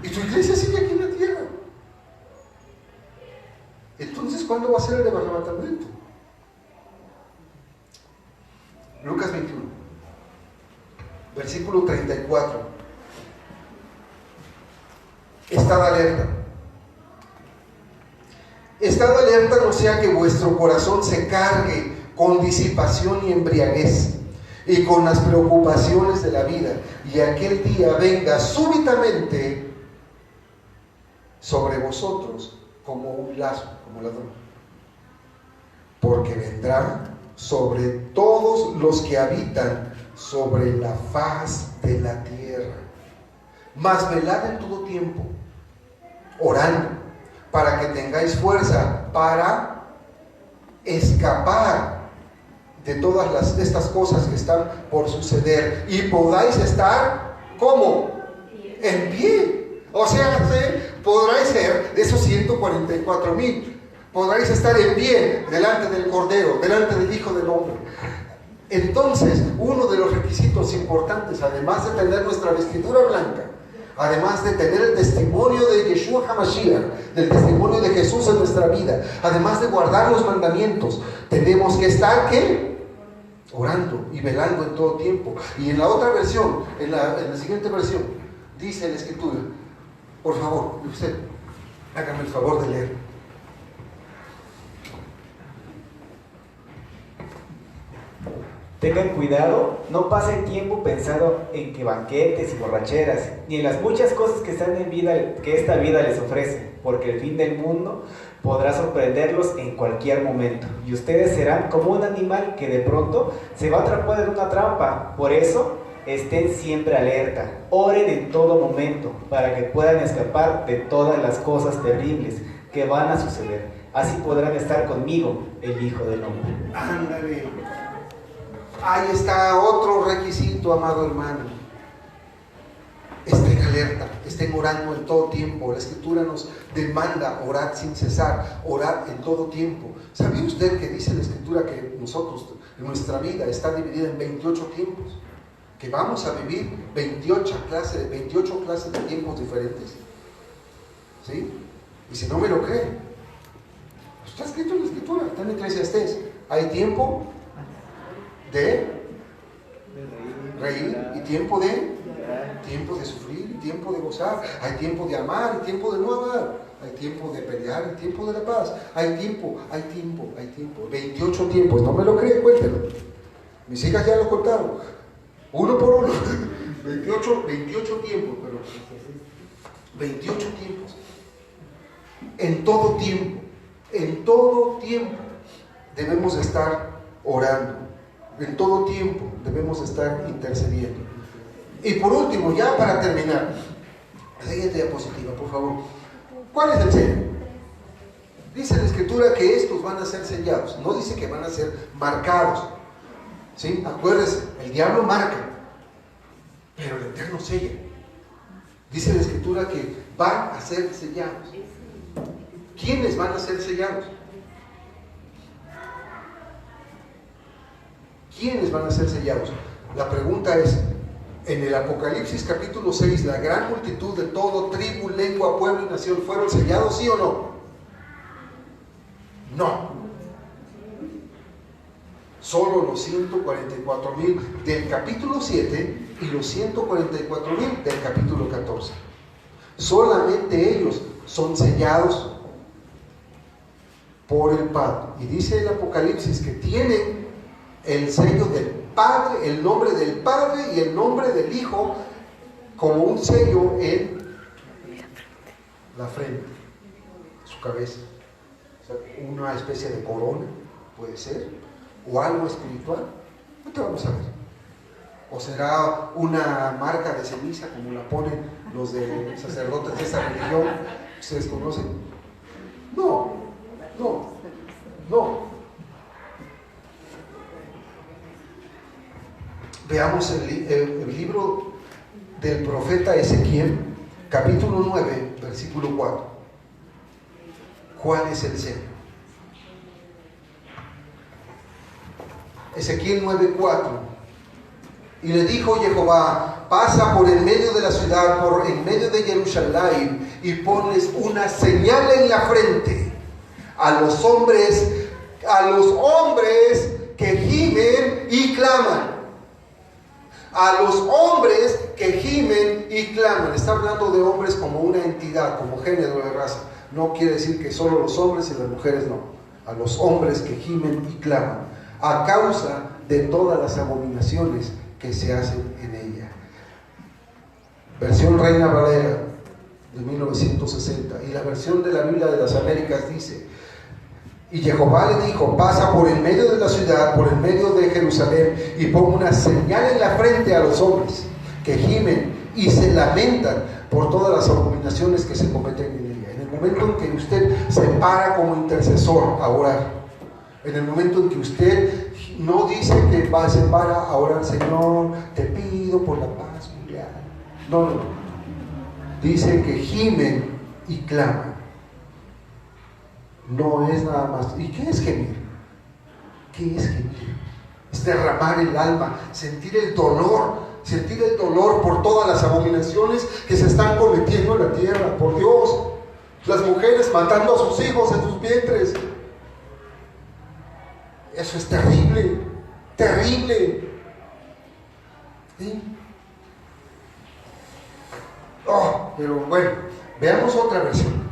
Y tu iglesia sigue aquí en la tierra. Entonces, ¿cuándo va a ser el arrebatamiento? Lucas 21, versículo 34. Estad alerta. Estad alerta, no sea que vuestro corazón se cargue con disipación y embriaguez y con las preocupaciones de la vida, y aquel día venga súbitamente sobre vosotros como un lazo, como ladrón. Porque vendrá sobre todos los que habitan sobre la faz de la tierra. Mas velad en todo tiempo, orando, para que tengáis fuerza para escapar de todas estas cosas que están por suceder, y podáis estar, ¿cómo? En pie. O sea, podráis ser de esos 144,000. Podráis estar en pie delante del Cordero, delante del Hijo del Hombre. Entonces, uno de los requisitos importantes, además de tener nuestra vestidura blanca, además de tener el testimonio de Yeshua HaMashiach, del testimonio de Jesús en nuestra vida, además de guardar los mandamientos, tenemos que estar, ¿qué? Orando y velando en todo tiempo. Y en la otra versión, en la siguiente versión, dice la Escritura, por favor, usted, hágame el favor de leer. Tengan cuidado, no pasen tiempo pensando en que banquetes y borracheras, ni en las muchas cosas que esta vida les ofrece, porque el fin del mundo podrá sorprenderlos en cualquier momento, y ustedes serán como un animal que de pronto se va a atrapar en una trampa. Por eso, estén siempre alerta, oren en todo momento, para que puedan escapar de todas las cosas terribles que van a suceder. Así podrán estar conmigo, el Hijo del Hombre. Ándale. Ahí está otro requisito, amado hermano. Estén alerta, estén orando en todo tiempo. La Escritura nos demanda orar sin cesar, orar en todo tiempo. ¿Sabía usted que dice la Escritura que nosotros, nuestra vida está dividida en 28 tiempos? Que vamos a vivir 28 clases de tiempos diferentes. ¿Sí? Y si no me lo creen, está escrito en la Escritura, está en Eclesiastés. Hay tiempo de reír y tiempo de sufrir y tiempo de gozar. Hay tiempo de amar y tiempo de no amar. Hay tiempo de pelear y tiempo de la paz. Hay tiempo. 28 tiempos. ¿No me lo cree? Cuéntelo. Mis hijas ya lo contaron. Uno por uno. 28 tiempos, pero 28 tiempos. En todo tiempo debemos estar orando. En todo tiempo debemos estar intercediendo. Y por último, ya para terminar, la siguiente diapositiva, por favor. ¿Cuál es el sello? Dice la Escritura que estos van a ser sellados. No dice que van a ser marcados. ¿Sí? Acuérdense, el diablo marca, pero el Eterno sella. Dice la Escritura que van a ser sellados. ¿Quiénes van a ser sellados? ¿Quiénes van a ser sellados? La pregunta es, en el Apocalipsis capítulo 6, la gran multitud de todo, tribu, lengua, pueblo y nación, ¿fueron sellados, sí o no? No. Solo los 144,000 del capítulo 7 y los 144,000 del capítulo 14. Solamente ellos son sellados por el Padre. Y dice el Apocalipsis que tienen el sello del Padre, el nombre del Padre y el nombre del Hijo como un sello en la frente, su cabeza. O sea, una especie de corona, puede ser, o algo espiritual. Ahorita vamos a ver. O será una marca de ceniza, como la ponen los de sacerdotes de esta religión. ¿Ustedes conocen? No. Veamos el libro del profeta Ezequiel, capítulo 9, versículo 4. ¿Cuál es el sello? Ezequiel 9:4. Y le dijo Jehová: pasa por el medio de la ciudad, por en medio de Jerusalén, y ponles una señal en la frente a los hombres que gimen y claman. A los hombres que gimen y claman. Está hablando de hombres como una entidad, como género de raza. No quiere decir que solo los hombres y las mujeres, no. A los hombres que gimen y claman, a causa de todas las abominaciones que se hacen en ella. Versión Reina Valera de 1960. Y la versión de la Biblia de las Américas dice: y Jehová le dijo: pasa por el medio de la ciudad, por el medio de Jerusalén, y pon una señal en la frente a los hombres que gimen y se lamentan por todas las abominaciones que se cometen en ella. En el momento en que usted se para como intercesor a orar, en el momento en que usted no dice que se para a orar: Señor, te pido por la paz mundial. No. Dice que gimen y claman. No es nada más. ¿Y qué es gemir? ¿Qué es gemir? Es derramar el alma, sentir el dolor por todas las abominaciones que se están cometiendo en la tierra. Por Dios, las mujeres matando a sus hijos en sus vientres. Eso es terrible, terrible. ¿Sí? Pero bueno, veamos otra versión.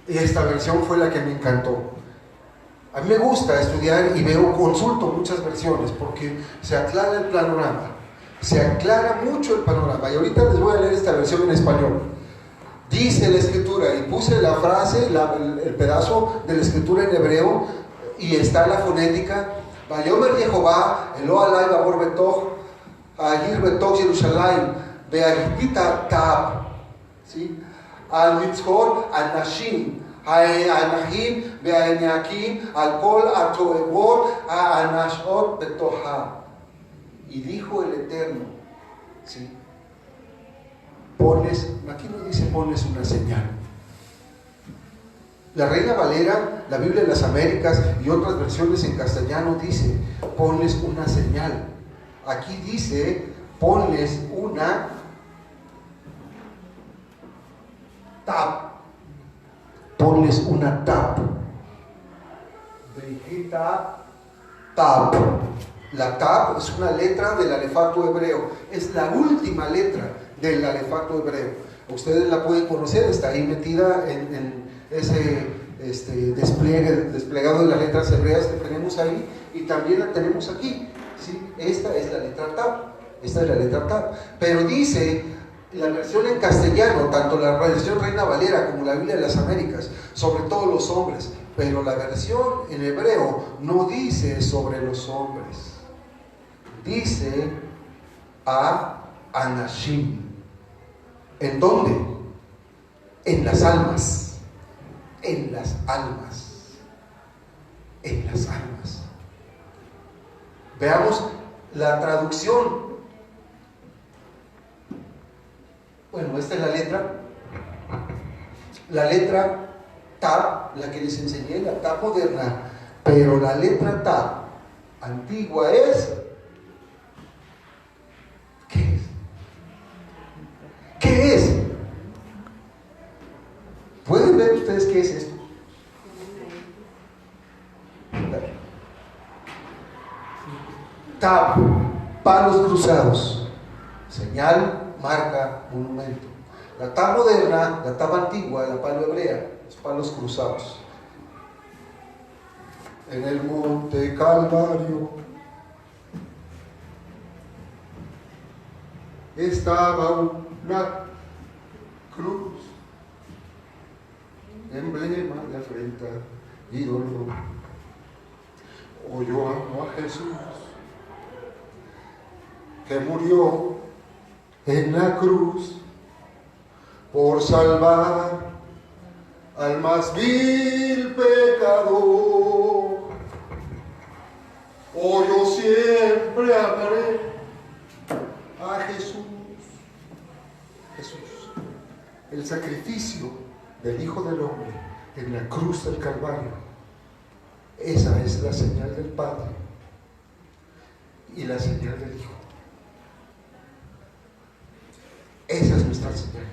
Y esta versión fue la que me encantó. A mí me gusta estudiar y consulto muchas versiones porque se aclara el panorama. Se aclara mucho el panorama. Y ahorita les voy a leer esta versión en español. Dice la Escritura, y puse la frase, el pedazo de la Escritura en hebreo, y está la fonética: Vayomer Jehová, Elo alay babor betoch, agir betoch Jerusalén, beagita tab. ¿Sí? Al mitzvot, al nashim, al nahim, be'anyakim, al kol, al toevot, al nashot betoha. Y dijo el Eterno, ¿sí? Aquí nos dice ponles una señal. La Reina Valera, la Biblia de las Américas y otras versiones en castellano dice ponles una señal. Aquí dice ponles una tab. Ponles una tab. Tab. La tab es una letra del alefato hebreo. Es la última letra del alefato hebreo. Ustedes la pueden conocer, está ahí metida en ese desplegado de las letras hebreas que tenemos ahí, y también la tenemos aquí. ¿Sí? Esta es la letra tab. Pero dice la versión en castellano, tanto la versión Reina Valera como la Biblia de las Américas, sobre todo los hombres: pero la versión en hebreo no dice sobre los hombres, dice a Anashim. ¿En dónde? En las almas, en las almas, en las almas. Veamos la traducción. Bueno, esta es la letra Tab, la que les enseñé, la Tab moderna, pero la letra Tab antigua es, ¿qué es? ¿Qué es? ¿Pueden ver ustedes qué es esto? Tab, palos cruzados, señal, marca, monumento. La tab moderna, la tab antigua, la palo hebrea, los palos cruzados. En el monte Calvario estaba una cruz, emblema de afrenta y dolor. Oh, yo amo a Jesús, que murió en la cruz por salvar al más vil pecador. Oh, yo siempre amaré a Jesús. Jesús, el sacrificio del Hijo del Hombre en la cruz del Calvario. Esa es la señal del Padre y la señal del Hijo. Esa es nuestra señal.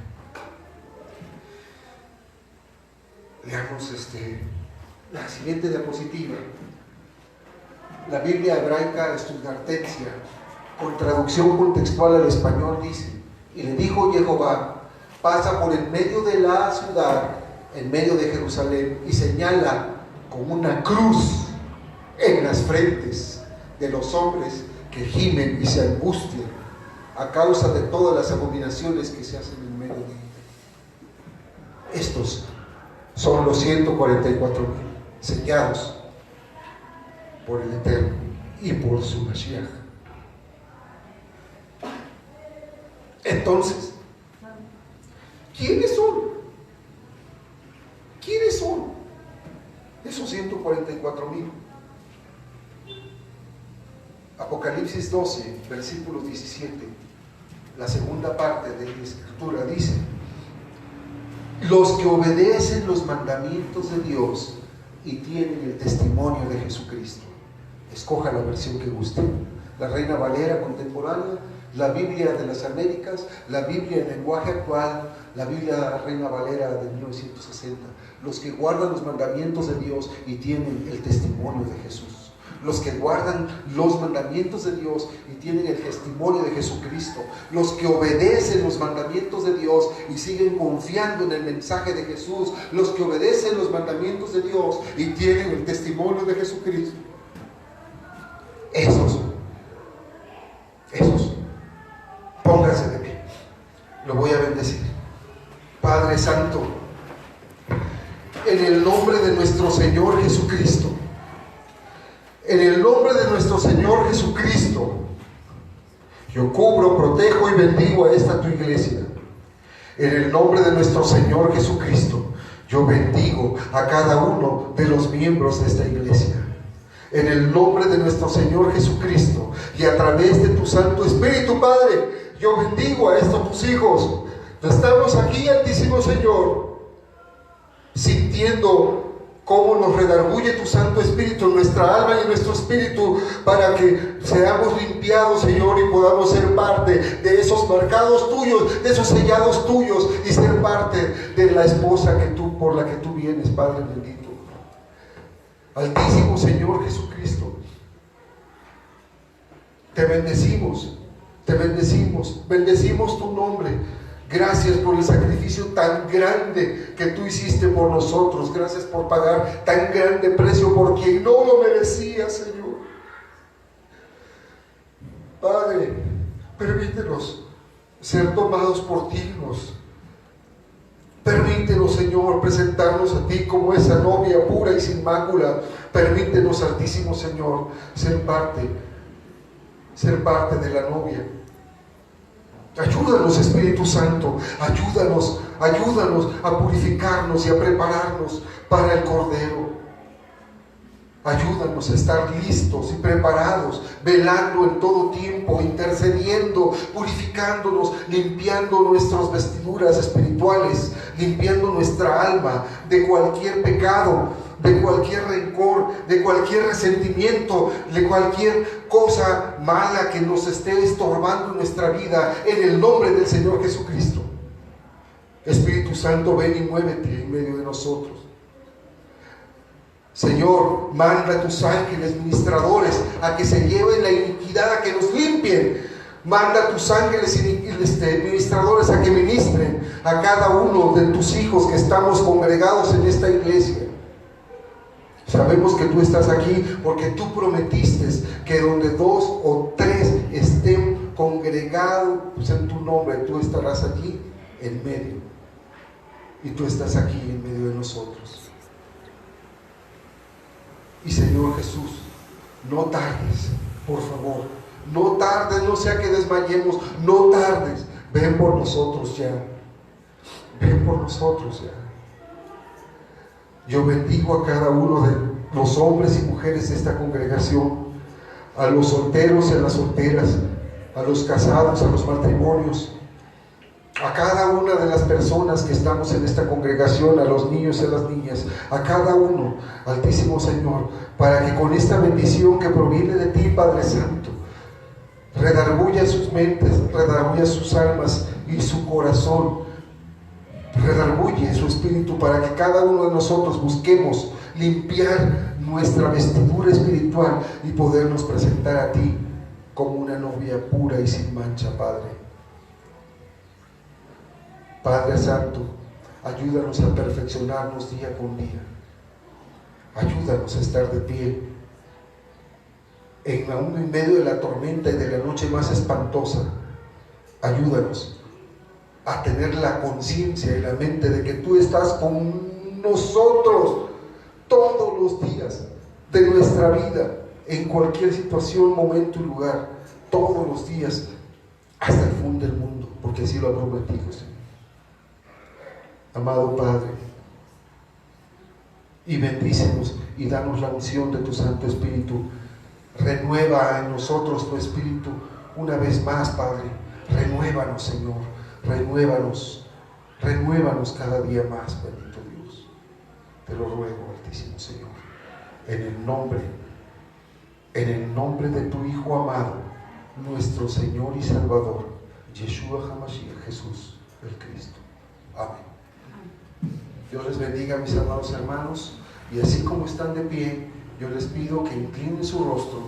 Leamos la siguiente diapositiva. La Biblia hebraica estudiantensia, con traducción contextual al español, dice: y le dijo Jehová, pasa por el medio de la ciudad, en medio de Jerusalén, y señala con una cruz en las frentes de los hombres que gimen y se angustian a causa de todas las abominaciones que se hacen en medio de ella. Estos son los 144,000 sellados por el Eterno y por su Mashiach. Entonces, ¿quiénes son? ¿Quiénes son esos 144,000? Apocalipsis 12, versículo 17, la segunda parte de la escritura dice: los que obedecen los mandamientos de Dios y tienen el testimonio de Jesucristo. Escoja la versión que guste: la Reina Valera contemporánea, la Biblia de las Américas, la Biblia en lenguaje actual, la Biblia Reina Valera de 1960. Los que guardan los mandamientos de Dios y tienen el testimonio de Jesús. Los que guardan los mandamientos de Dios y tienen el testimonio de Jesucristo. Los que obedecen los mandamientos de Dios y siguen confiando en el mensaje de Jesús. Los que obedecen los mandamientos de Dios y tienen el testimonio de Jesucristo. Esos, pónganse de pie. Lo voy a bendecir. Padre Santo, en el nombre de nuestro Señor Jesucristo, en el nombre de nuestro Señor Jesucristo, yo cubro, protejo y bendigo a esta tu iglesia. En el nombre de nuestro Señor Jesucristo, yo bendigo a cada uno de los miembros de esta iglesia. En el nombre de nuestro Señor Jesucristo y a través de tu Santo Espíritu, Padre, yo bendigo a estos tus hijos. Estamos aquí, Altísimo Señor, sintiendo cómo nos redarguye tu Santo Espíritu en nuestra alma y en nuestro espíritu, para que seamos limpiados, Señor, y podamos ser parte de esos marcados tuyos, de esos sellados tuyos, y ser parte de la esposa por la que tú vienes, Padre bendito. Altísimo Señor Jesucristo, te bendecimos, bendecimos tu nombre. Gracias por el sacrificio tan grande que tú hiciste por nosotros. Gracias por pagar tan grande precio por quien no lo merecía, Señor. Padre, permítenos ser tomados por dignos Permítenos, Señor, presentarnos a ti como esa novia pura y sin mácula. Permítenos, Altísimo Señor, ser parte de la novia. Ayúdanos, Espíritu Santo, ayúdanos a purificarnos y a prepararnos para el Cordero. Ayúdanos a estar listos y preparados, velando en todo tiempo, intercediendo, purificándonos, limpiando nuestras vestiduras espirituales, limpiando nuestra alma de cualquier pecado, de cualquier rencor, de cualquier resentimiento, de cualquier cosa mala que nos esté estorbando en nuestra vida, en el nombre del Señor Jesucristo. Espíritu Santo, ven y muévete en medio de nosotros. Señor, manda a tus ángeles ministradores a que se lleven la iniquidad, a que nos limpien. Manda a tus ángeles ministradores a que ministren a cada uno de tus hijos que estamos congregados en esta iglesia. Sabemos que tú estás aquí porque tú prometiste que donde 2 o 3 estén congregados en tu nombre, tú estarás aquí en medio. Y tú estás aquí en medio de nosotros. Y Señor Jesús, no tardes, por favor, no tardes, no sea que desmayemos, no tardes, ven por nosotros ya, ven por nosotros ya. Yo bendigo a cada uno de los hombres y mujeres de esta congregación, a los solteros y a las solteras, a los casados, a los matrimonios, a cada una de las personas que estamos en esta congregación, a los niños y a las niñas, a cada uno, Altísimo Señor, para que con esta bendición que proviene de ti, Padre Santo, redarguya sus mentes, redarguya sus almas y su corazón, redarguye su espíritu, para que cada uno de nosotros busquemos limpiar nuestra vestidura espiritual y podernos presentar a ti como una novia pura y sin mancha, Padre. Padre Santo, ayúdanos a perfeccionarnos día con día. Ayúdanos a estar de pie aún en medio de la tormenta y de la noche más espantosa. Ayúdanos a tener la conciencia y la mente de que tú estás con nosotros todos los días de nuestra vida, en cualquier situación, momento y lugar, todos los días, hasta el fin del mundo, porque así lo ha prometido, Señor. Amado Padre, y bendícenos y danos la unción de tu Santo Espíritu. Renueva en nosotros tu Espíritu una vez más, Padre. Renuévanos, Señor, renuévanos cada día más, bendito Dios. Te lo ruego, Altísimo Señor, en el nombre de tu Hijo amado, nuestro Señor y Salvador, Yeshua HaMashiach, Jesús el Cristo. Amén. Dios les bendiga, mis amados hermanos, y así como están de pie, yo les pido que inclinen su rostro